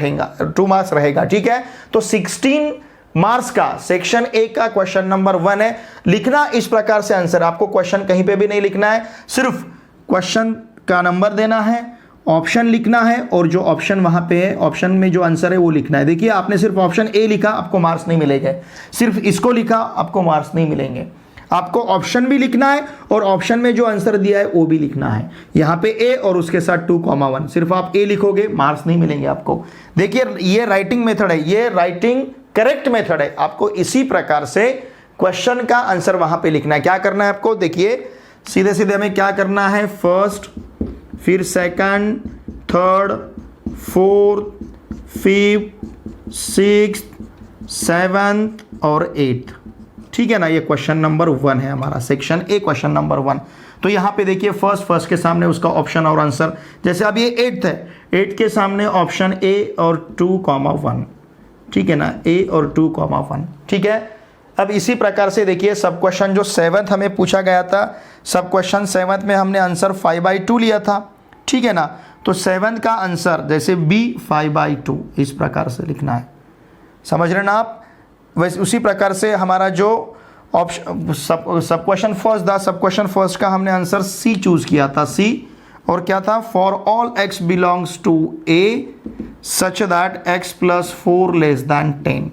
रहेगा, ठीक है। तो 16 मार्क्स का सेक्शन ए का क्वेश्चन नंबर 1 है। लिखना इस प्रकार से आंसर, आपको क्वेश्चन कहीं पे भी नहीं लिखना है, सिर्फ क्वेश्चन का नंबर देना है, ऑप्शन लिखना है, और जो ऑप्शन वहां पे है, ऑप्शन में जो आंसर है वो लिखना है। देखिए आपने सिर्फ ऑप्शन ए लिखा, आपको मार्क्स नहीं मिलेंगे, सिर्फ इसको लिखा, आपको मार्क्स नहीं मिलेंगे। आपको ऑप्शन भी लिखना है, और ऑप्शन में जो आंसर दिया है वो भी लिखना है। यहाँ पे ए और उसके साथ 2,1, सिर्फ आप ए लिखोगे, मार्क्स नहीं मिलेंगे आपको। देखिए ये राइटिंग मेथड है, ये राइटिंग करेक्ट मेथड है। आपको इसी प्रकार से क्वेश्चन का आंसर वहां पे लिखना है। क्या करना है आपको, देखिए सीधे सीधे हमें क्या करना है, फर्स्ट, फिर second, third, fourth, fifth, sixth, seventh और 8th, ठीक है ना। ये क्वेश्चन नंबर 1 है हमारा, सेक्शन ए क्वेश्चन नंबर 1। तो यहाँ पे देखिए फर्स्ट के सामने उसका ऑप्शन और आंसर, जैसे अब ये 8th है, 8 के सामने ऑप्शन ए और 2,1, ठीक है ना, ए और 2,1, ठीक है। अब इसी प्रकार से देखिए सब क्वेश्चन जो 7th हमें पूछा गया था, सब क्वेश्चन 7th में हमने आंसर 5/2 लिया था, ठीक है ना। तो 7th का आंसर जैसे बी 5/2 इस प्रकार से लिखना है, समझ रहे ना आप। वैसे उसी प्रकार से हमारा जो ऑप्शन सब क्वेश्चन फर्स्ट था, सब क्वेश्चन फर्स्ट का हमने आंसर सी चूज किया था, सी, और क्या था, for all x belongs to A such that x + 4 ≤ 10,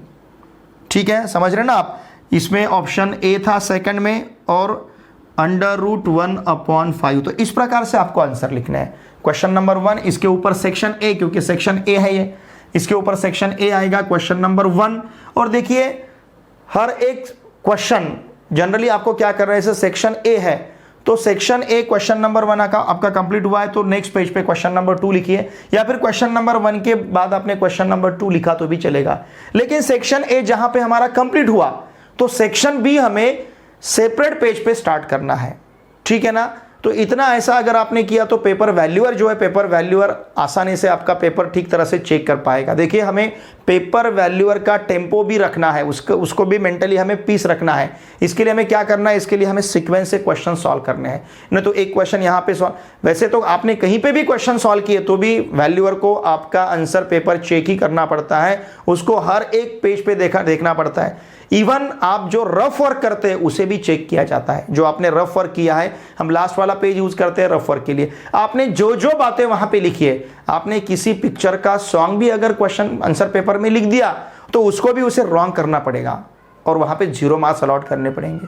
ठीक है, समझ रहे ना आप। इसमें ऑप्शन ए था सेकंड में, और √1/5। तो इस प्रकार से आपको आंसर लिखना है। क्वेश्चन नंबर 1, इसके ऊपर सेक्शन ए, क्योंकि सेक्शन ए है ये, इसके ऊपर सेक्शन ए आएगा, क्वेश्चन नंबर 1। और देखिए हर एक क्वेश्चन जनरली आपको क्या कर रहे हैं, सेक्शन ए है तो सेक्शन ए क्वेश्चन नंबर 1 आपका कंप्लीट हुआ है तो नेक्स्ट पेज पे क्वेश्चन नंबर 2 लिखिए, या फिर क्वेश्चन नंबर 1 के बाद आपने क्वेश्चन नंबर 2 लिखा तो भी चलेगा। लेकिन सेक्शन ए जहां पे हमारा कंप्लीट हुआ तो सेक्शन बी हमें सेपरेट पेज पे स्टार्ट करना है, ठीक है ना। तो इतना ऐसा अगर आपने किया तो पेपर वैल्यूअर जो है, पेपर वैल्यूअर आसानी से आपका पेपर ठीक तरह से चेक कर पाएगा। देखिए हमें पेपर वैल्यूअर का टेम्पो भी रखना है, उसको भी मेंटली हमें पीस रखना है। इसके लिए हमें क्या करना है, इसके लिए हमें सीक्वेंस से क्वेश्चन सॉल्व करने हैं। नहीं तो एक क्वेश्चन यहाँ पे सॉल्व, वैसे तो आपने कहीं पे भी क्वेश्चन सॉल्व किए तो भी वैल्यूअर को आपका आंसर पेपर चेक ही करना पड़ता है, उसको हर एक पेज पे देखना पड़ता है। इवन आप जो रफ वर्क करते हैं उसे भी चेक किया जाता है, जो आपने रफ वर्क किया है। हम लास्ट वाला पेज यूज करते हैं रफ वर्क के लिए। आपने जो जो बातें वहां पे लिखी है, आपने किसी पिक्चर का सॉन्ग भी अगर क्वेश्चन आंसर पेपर में लिख दिया तो उसको भी उसे रॉन्ग करना पड़ेगा और वहां पे 0 मार्क्स अलॉट करने पड़ेंगे।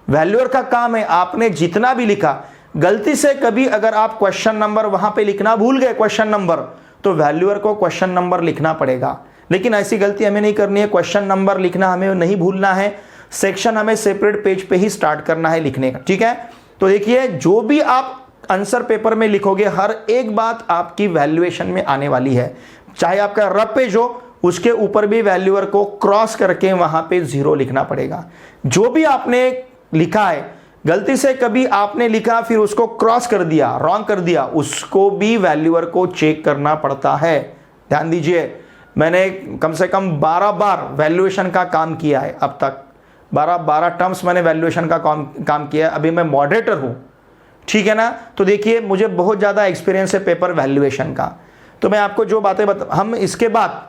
वैल्यूअर का काम है, आपने जितना भी लिखा, गलती से कभी अगर आप क्वेश्चन नंबर वहां पे लिखना भूल गए क्वेश्चन नंबर, तो वैल्यूअर को क्वेश्चन नंबर लिखना पड़ेगा। लेकिन ऐसी गलती हमें नहीं करनी है, क्वेश्चन नंबर लिखना हमें नहीं भूलना है, सेक्शन हमें सेपरेट पेज पे ही स्टार्ट करना है लिखने का, ठीक है। तो देखिए जो भी आप आंसर पेपर में लिखोगे हर एक बात आपकी वैल्यूएशन में आने वाली है। चाहे आपका रफ पेज हो, उसके ऊपर भी वैल्यूअर को क्रॉस करके वहां पे 0 लिखना पड़ेगा। जो भी आपने लिखा है, गलती से कभी आपने लिखा फिर उसको क्रॉस कर दिया, रॉन्ग कर दिया, उसको भी वैल्यूअर को चेक करना पड़ता है। ध्यान दीजिए, मैंने कम से कम 12 बार वैल्यूएशन का काम किया है अब तक, 12 टर्म्स मैंने वैल्यूएशन का काम किया है। अभी मैं मॉडरेटर हूं, ठीक है ना। तो देखिए मुझे बहुत ज़्यादा एक्सपीरियंस है पेपर वैल्यूएशन का। तो मैं आपको जो बातें हम इसके बाद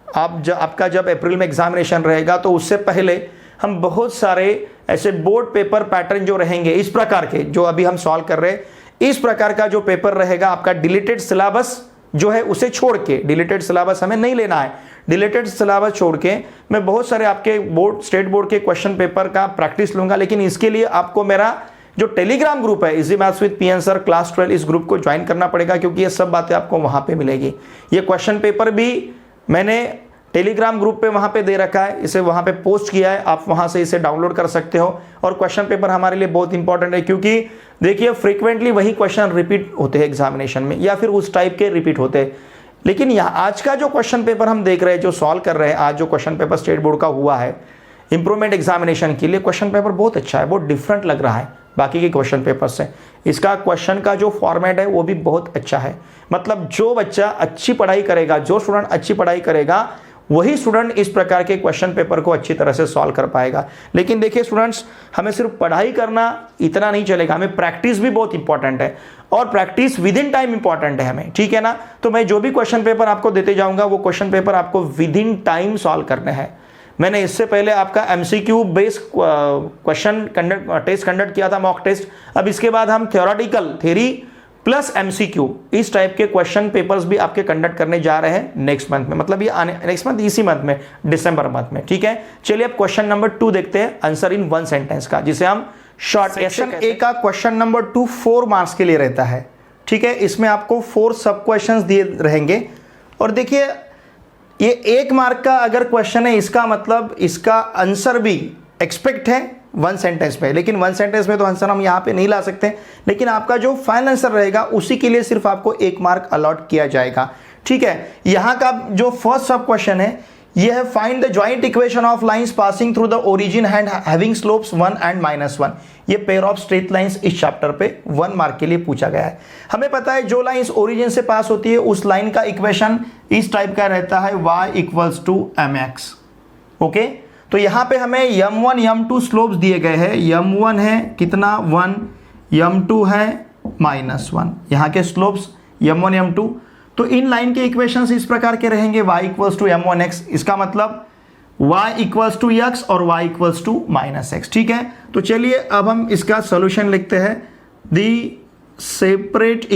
आपका जब अप्रैल में एग्जामिनेशन रहेगा तो उससे पहले हम बहुत सारे ऐसे बोर्ड पेपर पैटर्न जो रहेंगे इस प्रकार के, जो अभी हम सॉल्व कर रहे हैं, इस प्रकार का जो पेपर रहेगा आपका डिलीटेड सिलेबस जो है उसे छोड़ के, डिलीटेड सिलेबस हमें नहीं लेना है, डिलीटेड सिलेबस छोड़ के मैं बहुत सारे आपके बोर्ड, स्टेट बोर्ड के क्वेश्चन पेपर का प्रैक्टिस लूंगा। लेकिन इसके लिए आपको मेरा जो टेलीग्राम ग्रुप है easy maths with PN sir class 12, इस ग्रुप को ज्वाइन करना पड़ेगा, क्योंकि ये सब बातें आपको वहां पे मिलेगी। ये क्वेश्चन पेपर भी मैंने टेलीग्राम ग्रुप पे वहां पे दे रखा है, इसे वहां पे पोस्ट किया है, आप वहां से इसे डाउनलोड कर सकते हो। और क्वेश्चन पेपर हमारे लिए बहुत इंपॉर्टेंट है, क्योंकि देखिए फ्रीक्वेंटली वही क्वेश्चन रिपीट होते हैं एग्जामिनेशन में, या फिर उस टाइप के रिपीट होते हैं। लेकिन यहाँ आज का जो क्वेश्चन पेपर हम देख रहे हैं, जो सॉल्व कर रहे हैं, आज जो क्वेश्चन पेपर स्टेट बोर्ड का हुआ है इंप्रूवमेंट एग्जामिनेशन के लिए, क्वेश्चन पेपर बहुत अच्छा है, बहुत डिफरेंट लग रहा है बाकी के क्वेश्चन पेपर से। इसका क्वेश्चन का जो फॉर्मेट है वो भी बहुत अच्छा है। मतलब जो बच्चा अच्छी पढ़ाई करेगा, जो स्टूडेंट अच्छी पढ़ाई करेगा, वही स्टूडेंट इस प्रकार के क्वेश्चन पेपर को अच्छी तरह से सॉल्व कर पाएगा। लेकिन देखिए स्टूडेंट्स, हमें सिर्फ पढ़ाई करना इतना नहीं चलेगा, हमें प्रैक्टिस भी बहुत इंपॉर्टेंट है, और practice with in time important है हमें, ठीक है ना। तो मैं जो भी क्वेश्चन पेपर आपको देते जाऊंगा वो क्वेश्चन पेपर आपको विद इन टाइम सॉल्व करने हैं। मैंने इससे पहले आपका MCQ based question test conduct किया था, मॉक टेस्ट। अब इसके बाद हम थ्योरेटिकल, थ्योरी प्लस एमसीक्यू, इस टाइप के क्वेश्चन पेपर्स भी आपके कंडक्ट करने जा रहे हैं नेक्स्ट मंथ में, मतलब ये आने नेक्स्ट मंथ, इसी मंथ में, दिसंबर मंथ में, ठीक है। चलिए अब क्वेश्चन नंबर 2 देखते हैं, आंसर इन 1 सेंटेंस का, जिसे हम शॉर्ट। सेक्शन ए का क्वेश्चन नंबर 2 4 मार्क्स के लिए रहता है, ठीक है। इसमें आपको 4 सब क्वेश्चन दिए रहेंगे। और देखिए ये 1 मार्क का अगर क्वेश्चन है, इसका मतलब इसका आंसर भी एक्सपेक्ट है 1 सेंटेंस में, लेकिन 1 सेंटेंस में तो आंसर हम यहाँ पे नहीं ला सकते। लेकिन आपका जो फाइनल आंसर रहेगा उसी के लिए सिर्फ आपको 1 मार्क अलॉट किया जाएगा, ठीक है। यहाँ का जो फर्स्ट सब क्वेश्चन है ये है, find the joint equation of lines passing through the origin and having slopes 1 and -1। ये पेयर ऑफ स्ट्रेट लाइंस इस चैप्टर पे 1 मार्क के लिए पूछा गया है। हमें पता है जो लाइंस ओरिजिन से पास होती है उस लाइन का इक्वेशन इस टाइप का रहता है, y = mx, ओके। तो यहां पे हमें m1 m2 स्लोप्स दिए गए हैं। m1 है कितना 1, m2 है -1, यहाँ के स्लोप्स m1 m2। तो इन लाइन के इक्वेशंस इस प्रकार के रहेंगे, y = m1x, इसका मतलब y = x और y = -x, ठीक है। तो चलिए अब हम इसका सॉल्यूशन लिखते हैं। The separate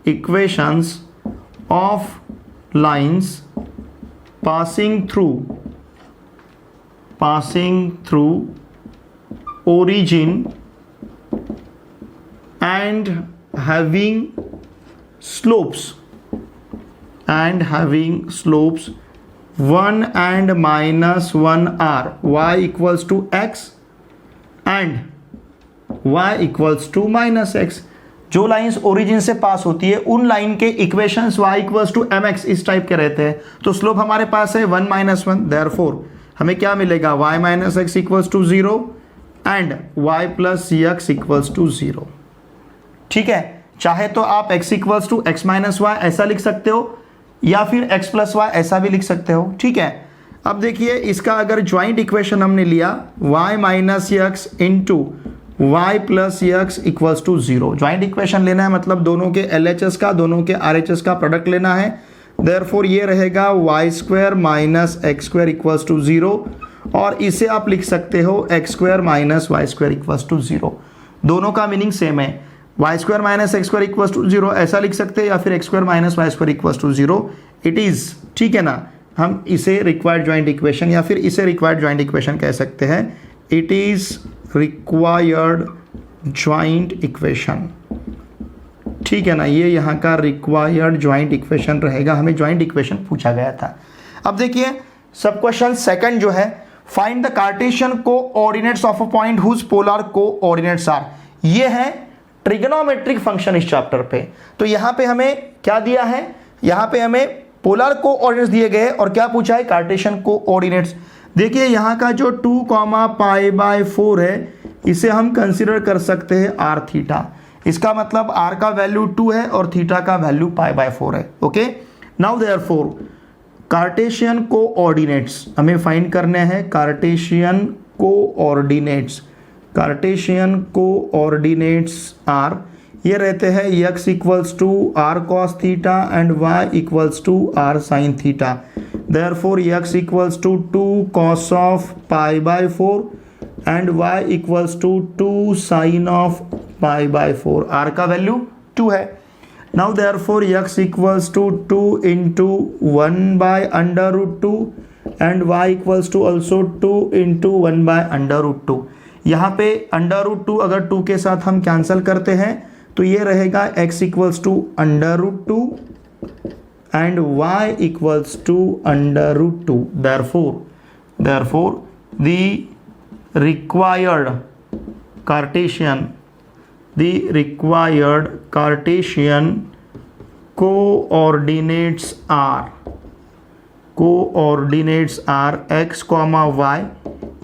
equations of lines passing through origin and having slopes and having slopes 1 and -1 are y equals to x and y equals to -x। जो लाइंस ओरिजिन से पास होती है उन लाइन के equations y equals to mx इस type के रहते हैं। तो स्लोप हमारे पास है 1 -1, देयरफॉर हमें क्या मिलेगा y - x equals to 0 and y plus x equals to 0। ठीक है, चाहे तो आप x equals to x - y ऐसा लिख सकते हो या फिर x प्लस y ऐसा भी लिख सकते हो। ठीक है, अब देखिए इसका अगर ज्वाइंट इक्वेशन हमने लिया y - x into y plus x equals to 0। Joint equation लेना है मतलब दोनों के LHS का, दोनों के RHS का प्रोडक्ट लेना है। देयरफॉर ये रहेगा y² minus x² equals to 0 और इसे आप लिख सकते हो x² minus y² equals to 0। दोनों का मीनिंग सेम है, y² minus x² equals to 0 ऐसा लिख सकते हैं या फिर x² minus y² equals to 0 it is. ठीक है ना, हम इसे रिक्वायर्ड ज्वाइंट इक्वेशन या फिर इसे रिक्वायर्ड ज्वाइंट इक्वेशन कह सकते हैं। It is required joint equation. ठीक है ना, ये यहाँ का रिक्वायर्ड ज्वाइंट इक्वेशन रहेगा, हमें ज्वाइंट इक्वेशन पूछा गया था। अब देखिए सब क्वेश्चन सेकंड जो है, find the Cartesian coordinates of a point whose polar coordinates are. ये है ट्रिग्नोमेट्रिक फंक्शन इस चैप्टर पे। तो यहाँ पे हमें क्या दिया है, यहाँ पे हमें पोलर कोऑर्डिनेट्स दिए गए और क्या पूछा है, कार्टेशियन कोऑर्डिनेट्स। देखिए यहाँ का जो 2, π/4 है इसे हम कंसिडर कर सकते हैं r थीटा। इसका मतलब r का वैल्यू 2 है और थीटा का वैल्यू π/4 है। Okay, now therefore Cartesian coordinates हमें फाइंड करने हैं। कार्टेशियन कोऑर्डिनेट्स आर ये रहते हैं x equals to r cos theta and y equals to r sin theta. Therefore x equals to 2 cos of π/4 and y equals to 2 sin of π/4। r का value 2 है। Now therefore x equals to 2 into 1/√2 and y equals to also 2 into 1/√2। यहाँ पे √2 अगर 2 के साथ हम cancel करते हैं तो ये रहेगा x equals to √2 and y equals to √2। Therefore the required Cartesian coordinates are x, y।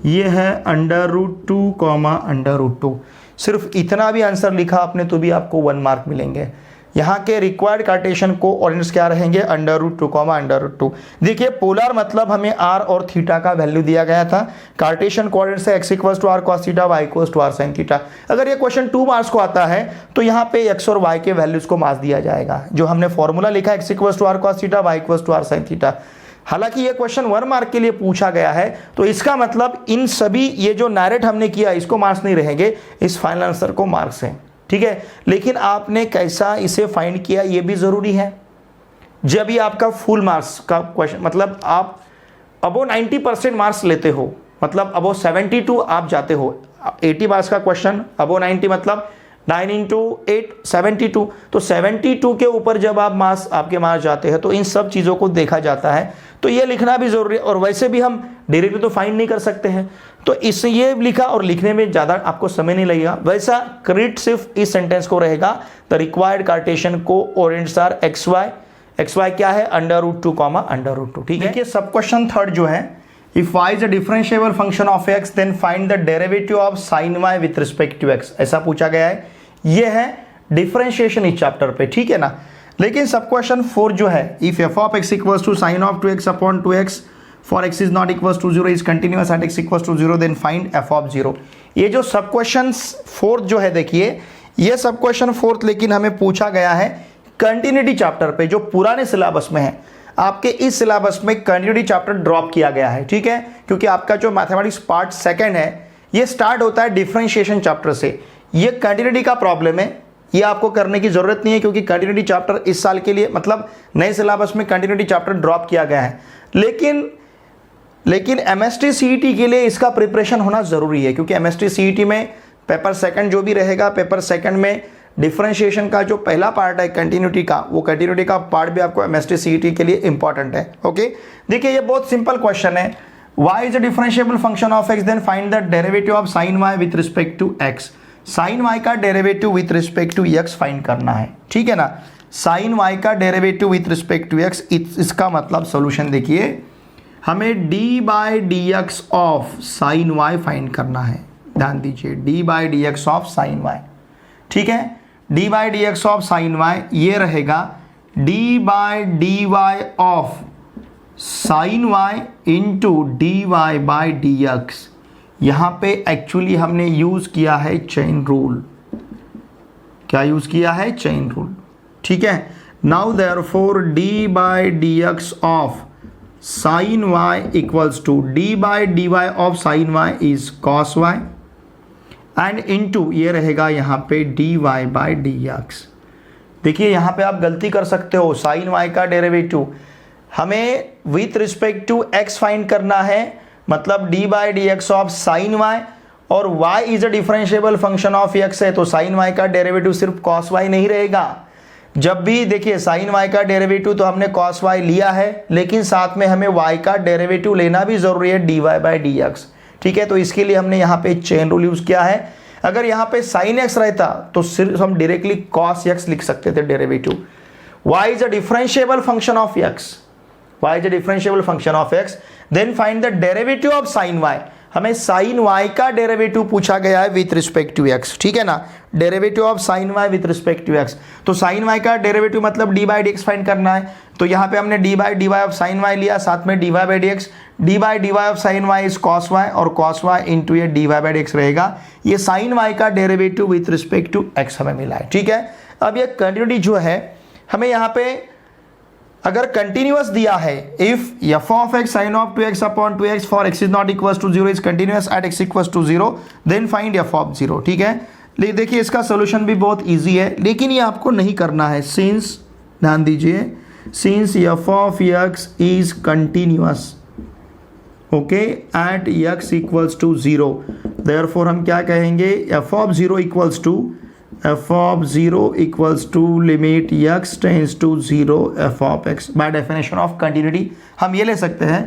ये है √2, √2। सिर्फ इतना भी आंसर लिखा आपने तो भी आपको 1 मार्क मिलेंगे। यहाँ के रिक्वायर्ड कार्टेशियन कोऑर्डिनेट्स क्या रहेंगे, √2, √2। देखिए पोलर मतलब हमें r और थीटा का वैल्यू दिया गया था। कार्टेशियन कोऑर्डिनेट्स है x equals to r cos theta, y equals to r sin theta. अगर ये क्वेश्चन 2 मार्क्स को आता है तो यहाँ पे x और y के वैल्यूज को मार्क्स दिया जाएगा। जो हमने फॉर्मूला लिखा है x equals to r cos theta, y equals to r sin theta. हालांकि ये क्वेश्चन 1 मार्क के लिए पूछा गया है तो इसका मतलब इन सभी ये जो नैरेट हमने किया इसको मार्क्स नहीं रहेंगे, इस फाइनल आंसर को मार्क्स हैं। ठीक है, लेकिन आपने कैसा इसे फाइंड किया ये भी जरूरी है। जब ये आपका फुल मार्क्स का क्वेश्चन मतलब आप अबो 90% मार्क्स लेते हो, मतलब अबो 72 आप जाते हो। 80 मार्क्स का क्वेश्चन अबो 90 मतलब 9 इंटू 8 72। तो 72 के ऊपर जब आप मार्क्स आपके मार्क्स जाते हैं तो इन सब चीज़ों को देखा जाता है। तो ये लिखना भी जरूरी है और वैसे भी हम डायरेक्टली तो फाइंड नहीं कर सकते हैं, तो इस ये लिखा और लिखने में ज़्यादा आपको समय नहीं लगेगा। वैसा क्रेडिट सिर्फ इस सेंटेंस को रहेगा, the required Cartesian coordinates are xy क्या है √2, √2। ठीक है, देखिए सब क्वेश्चन थर्ड जो है, if y is a differentiable function of x then find the derivative of sin y with respect to x। ऐसा पूछा गया है, ये है डिफरेंशिएशन इस चैप्टर पे। ठीक है ना, लेकिन सब क्वेश्चन 4 जो है, if f of x equals to sin of 2x upon 2x for x is not equals to 0 is continuous at x equals to 0 then find f of 0। ये जो सब क्वेश्चन 4 जो है, देखिए ये सब क्वेश्चन 4 लेकिन हमें पूछा गया है कंटिन्यूटी चैप्टर पे जो पुराने सिलेबस में है। आपके इस सिलेबस में कंटिन्यूटी चैप्टर ड्रॉप किया गया है। ठीक है, क्योंकि आपका जो मैथमेटिक्स पार्ट सेकंड है ये स्टार्ट होता है डिफरेंशिएशन चैप्टर से। ये कंटिन्यूटी का प्रॉब्लम है, ये आपको करने की जरूरत नहीं है क्योंकि कंटिन्यूटी चैप्टर इस साल के लिए मतलब नए सिलेबस में कंटिन्यूटी चैप्टर ड्रॉप किया गया है। लेकिन एमएसटी सीईटी के लिए इसका प्रिपरेशन होना ज़रूरी है क्योंकि एमएसटी सीईटी में पेपर सेकंड जो भी रहेगा, पेपर सेकंड में डिफरेंशिएशन का जो पहला पार्ट है कंटिन्यूटी का, वो कंटिन्यूटी का पार्ट भी आपको एमएसटी सीईटी के लिए इंपॉर्टेंट है। ओके, देखिए ये बहुत सिंपल क्वेश्चन है। y is a differentiable function of x, then find the derivative of sin y with respect to x। sin y का derivative with respect to x find करना है, ठीक है ना। sin y का derivative with respect to x, इसका मतलब solution देखिए, हमें d by d x of sine y फाइंड करना है। ध्यान दीजिए, d by d x of sine Y, ठीक है। d by d x of sine y ये रहेगा d by d y of sine y into d y by d x. यहाँ पे एक्चुअली हमने यूज़ किया है चेन रूल। क्या यूज़ किया है? चेन रूल, ठीक है। Now therefore d by d x of sine y equals to d by d y of sine y is cos y and into ये रहेगा यहाँ पे dy बाई डी एक्स। देखिए यहाँ पे आप गलती कर सकते हो, साइन y का डेरिवेटिव हमें with respect to x find करना है, मतलब d by d x of sine y, और y is a differentiable function of x है, तो साइन y का डेरिवेटिव सिर्फ cos y नहीं रहेगा। जब भी देखिए साइन y का डेरिवेटिव तो हमने cos y लिया है, लेकिन साथ में हमें y का डेरिवेटिव लेना भी जरूरी है dy बाई डी एक्स, ठीक है। तो इसके लिए हमने यहाँ पे चेन रूल यूज किया है। अगर यहाँ पे sin x रहता तो सिर्फ हम डायरेक्टली cos x लिख सकते थे derivative. y is a differentiable function of x, y is a differentiable function of x, then find the derivative of sin y। हमें sin y का डेरिवेटिव पूछा गया है विथ रिस्पेक्ट टू x, ठीक है ना। Derivative of sin y with respect to x, तो sin y का डेरिवेटिव मतलब d by d x find करना है। तो यहाँ पे हमने d by d y of sin y लिया, साथ में dy by d x, d by d y of sin y is cos y, और cos y इंटू ये dy बाई डी एक्स रहेगा। ये sin y का derivative with respect to x हमें मिला है, ठीक है। अब ये कंटिन्यूटी जो है हमें यहाँ पे अगर कंटिन्यूअस दिया है, if f of x sin of 2x upon 2x for x is not equals to 0 is continuous at x equals to 0, then find f of 0, ठीक है। देखिए इसका सोल्यूशन भी बहुत इजी है, लेकिन ये आपको नहीं करना है सिंस, ध्यान दीजिए, since f of x is continuous, okay, at x equals to 0, therefore हम क्या कहेंगे, f of 0 equals to f of 0 equals to limit x tends to 0 f of x। by definition of continuity हम ये ले सकते हैं,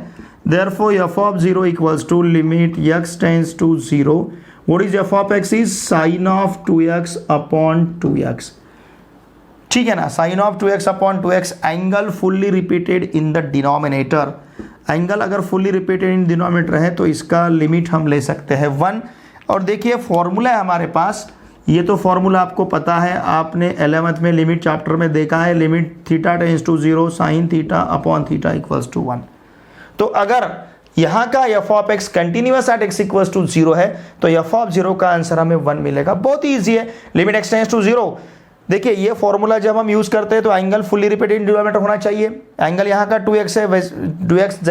therefore f of 0 equals to limit x tends to 0, what is f of x is sin of 2x upon 2x, ठीक है ना। sin of 2x upon 2x, angle fully repeated in the denominator, angle अगर fully repeated in denominator है तो इसका limit हम ले सकते हैं 1। और देखिए फॉर्मूला है हमारे पास, ये तो फॉर्मूला आपको पता है, आपने 11th में लिमिट चैप्टर में देखा है, limit theta tends to 0 sine theta upon theta equals to 1। तो अगर यहाँ का f of x continuous at x equals to 0 है तो f ऑफ 0 का आंसर हमें 1 मिलेगा। बहुत ही ईजी है, लिमिट x टेंस टू 0। देखिए ये फॉर्मूला जब हम यूज करते हैं तो एंगल फुल्ली रिपीटेड डिनोमिनेटर होना चाहिए, एंगल यहाँ का 2x है, 2x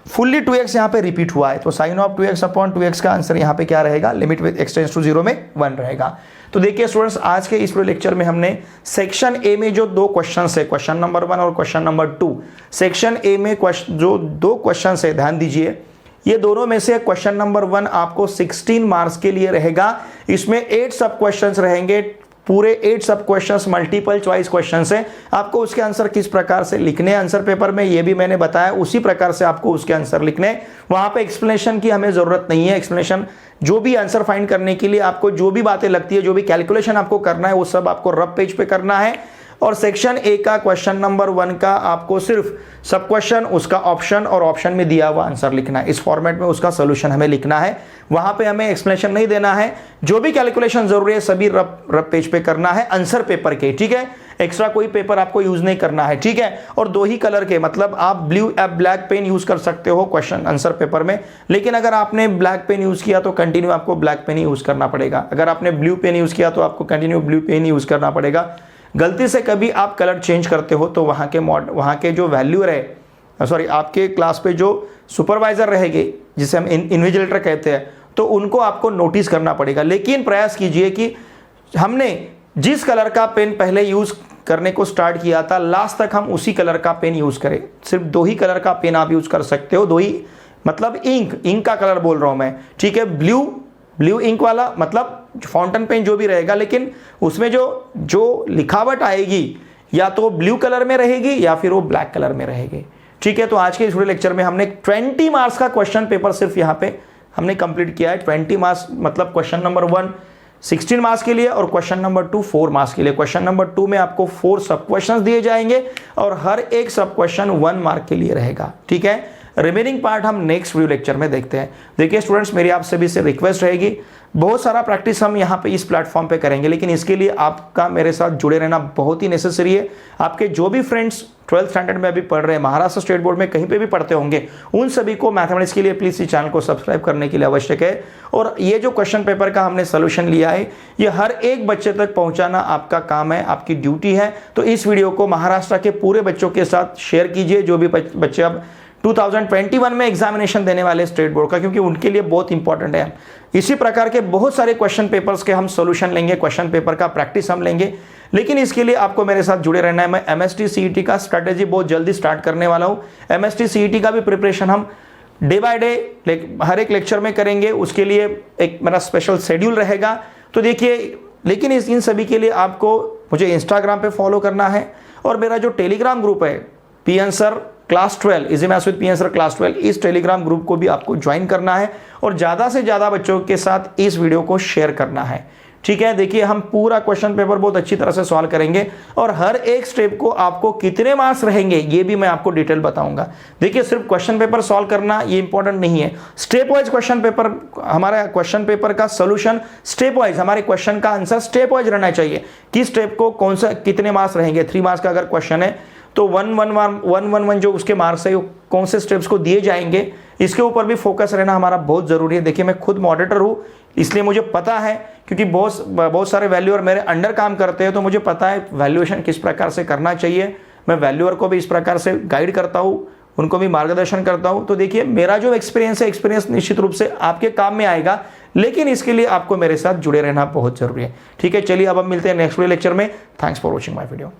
फुल्ली 2x यहाँ पे रिपीट हुआ है, तो sign of 2x upon 2x का आंसर यहाँ पे क्या रहेगा, limit with x tends to 0 में 1 रहेगा। तो देखिए स्टूडेंट्स, आज के इस पूरे लेक्चर में हमने सेक्शन ए में जो दो क्वेश्चन है, क्वेश्चन नंबर 1 और क्वेश्चन नंबर 2, सेक्शन ए में जो दो क्वेश्चन है, ध्यान दीजिए, ये दोनों में से क्वेश्चन नंबर 1 आपको 16 मार्क्स के लिए रहेगा। इसमें 8 सब क्वेश्चंस रहेंगे, पूरे 8 सब क्वेश्चंस मल्टीपल चॉइस क्वेश्चंस है। आपको उसके आंसर किस प्रकार से लिखने आंसर पेपर में, ये भी मैंने बताया, उसी प्रकार से आपको उसके आंसर लिखने। वहां पे एक्सप्लेनेशन की हमें जरूरत नहीं है। एक्सप्लेनेशन जो भी आंसर फाइंड करने के लिए आपको जो भी बातें लगती है, जो भी कैलकुलेशन आपको करना है, वो सब आपको रफ पेज पे करना है। और सेक्शन ए का क्वेश्चन नंबर 1 का आपको सिर्फ सब क्वेश्चन, उसका ऑप्शन और ऑप्शन में दिया हुआ आंसर लिखना है। इस फॉर्मेट में उसका सोल्यूशन हमें लिखना है, वहां पे हमें एक्सप्लेनेशन नहीं देना है। जो भी कैलकुलेशन जरूरी है सभी रफ पेज पे करना है आंसर पेपर के, ठीक है। एक्स्ट्रा कोई पेपर आपको यूज नहीं करना है, ठीक है। और 2 ही कलर के, मतलब आप ब्लू या ब्लैक पेन यूज कर सकते हो क्वेश्चन आंसर पेपर में, लेकिन अगर आपने ब्लैक पेन यूज किया तो कंटिन्यू आपको ब्लैक पेन ही यूज करना पड़ेगा। अगर आपने ब्लू पेन यूज किया तो आपको कंटिन्यू ब्लू पेन ही यूज करना पड़ेगा। गलती से कभी आप कलर चेंज करते हो तो वहाँ के जो वैल्यू रहे, सॉरी आपके क्लास पे जो सुपरवाइजर रहेंगे, जिसे हम इन्विजिलेटर कहते हैं, तो उनको आपको नोटिस करना पड़ेगा। लेकिन प्रयास कीजिए कि हमने जिस कलर का पेन पहले यूज करने को स्टार्ट किया था, लास्ट तक हम उसी कलर का पेन यूज करें। सिर्फ 2 ही कलर का पेन आप यूज कर सकते हो, 2 ही, मतलब इंक का कलर बोल रहा हूं मैं, ठीक है। ब्लू इंक वाला मतलब फाउंटेन पेन जो भी रहेगा, लेकिन उसमें जो लिखावट आएगी या तो ब्लू कलर में रहेगी या फिर वो ब्लैक कलर में रहेगी। ठीक है, तो आज के इस वीडियो लेक्चर में हमने 20 मार्क्स का क्वेश्चन पेपर सिर्फ यहाँ पे हमने कंप्लीट किया है। 20 मार्क्स मतलब क्वेश्चन नंबर 1 16 मार्क्स के लिए और क्वेश्चन नंबर 2 4 मार्क्स के लिए। क्वेश्चन नंबर 2 में आपको 4 सब क्वेश्चंस दिए जाएंगे और हर एक सब क्वेश्चन 1 मार्क के लिए रहेगा। ठीक है, रिमेनिंग पार्ट हम नेक्स्ट वीडियो लेक्चर में देखते हैं। देखिए स्टूडेंट्स, मेरी आप सभी से रिक्वेस्ट रहेगी, बहुत सारा प्रैक्टिस हम यहाँ पे इस प्लेटफॉर्म पे करेंगे, लेकिन इसके लिए आपका मेरे साथ जुड़े रहना बहुत ही नेसेसरी है। आपके जो भी फ्रेंड्स 12th स्टैंडर्ड में अभी पढ़ रहे हैं, महाराष्ट्र स्टेट बोर्ड में कहीं पे भी पढ़ते होंगे, उन सभी को मैथमेटिक्स के लिए प्लीज़ इस चैनल को सब्सक्राइब करने के लिए आवश्यक है। और ये जो क्वेश्चन पेपर का हमने सोल्यूशन लिया है, ये हर एक बच्चे तक पहुंचाना आपका काम है, आपकी ड्यूटी है। तो इस वीडियो को महाराष्ट्र के पूरे बच्चों के साथ शेयर कीजिए, जो भी बच्चे अब 2021 में एग्जामिनेशन देने वाले स्टेट बोर्ड का, क्योंकि उनके लिए बहुत इंपॉर्टेंट है। इसी प्रकार के बहुत सारे क्वेश्चन पेपर्स के हम सॉल्यूशन लेंगे, क्वेश्चन पेपर का प्रैक्टिस हम लेंगे, लेकिन इसके लिए आपको मेरे साथ जुड़े रहना है। मैं एमएसटी सीईटी का स्ट्रैटेजी बहुत जल्दी स्टार्ट करने वाला हूं। एमएसटी सीईटी का भी प्रिपरेशन हम डे बाय डे हर एक लेक्चर में करेंगे, उसके लिए एक मेरा स्पेशल शेड्यूल रहेगा। तो देखिए, लेकिन इन सभी के लिए आपको मुझे इंस्टाग्राम पे फॉलो करना है और मेरा जो टेलीग्राम ग्रुप है P answer class 12 easy maths with P answer class 12, इस टेलीग्राम ग्रुप को भी आपको ज्वाइन करना है और ज़्यादा से ज़्यादा बच्चों के साथ इस वीडियो को शेयर करना है। ठीक है, देखिए हम पूरा क्वेश्चन पेपर बहुत अच्छी तरह से सॉल्व करेंगे और हर एक स्टेप को आपको कितने मार्क्स रहेंगे ये भी मैं आपको डिटेल बताऊंगा। देखिए, सिर्फ क्वेश्चन पेपर सॉल्व करना ये इंपॉर्टेंट नहीं है, स्टेप वाइज क्वेश्चन पेपर, हमारा क्वेश्चन पेपर का सोल्यूशन स्टेप वाइज, हमारे क्वेश्चन का आंसर स्टेप वाइज रहना चाहिए। किस स्टेप को कौन सा कितने मार्क्स रहेंगे। 3 मार्क्स का अगर क्वेश्चन है तो 111 जो उसके मार्क्स है वो कौन से स्टेप्स को दिए जाएंगे, इसके ऊपर भी फोकस रहना हमारा बहुत ज़रूरी है। देखिए, मैं खुद मॉडरेटर हूँ, इसलिए मुझे पता है, क्योंकि बहुत सारे वैल्यूअर मेरे अंडर काम करते हैं, तो मुझे पता है वैल्यूएशन किस प्रकार से करना चाहिए। मैं वैल्यूअर को भी इस प्रकार से गाइड करता हूँ, उनको भी मार्गदर्शन करता हूँ। तो देखिए, मेरा जो एक्सपीरियंस है, एक्सपीरियंस निश्चित रूप से आपके काम में आएगा, लेकिन इसके लिए आपको मेरे साथ जुड़े रहना बहुत जरूरी है। ठीक है, चलिए अब हम मिलते हैं नेक्स्ट वीडियो लेक्चर में। Thanks for watching my video.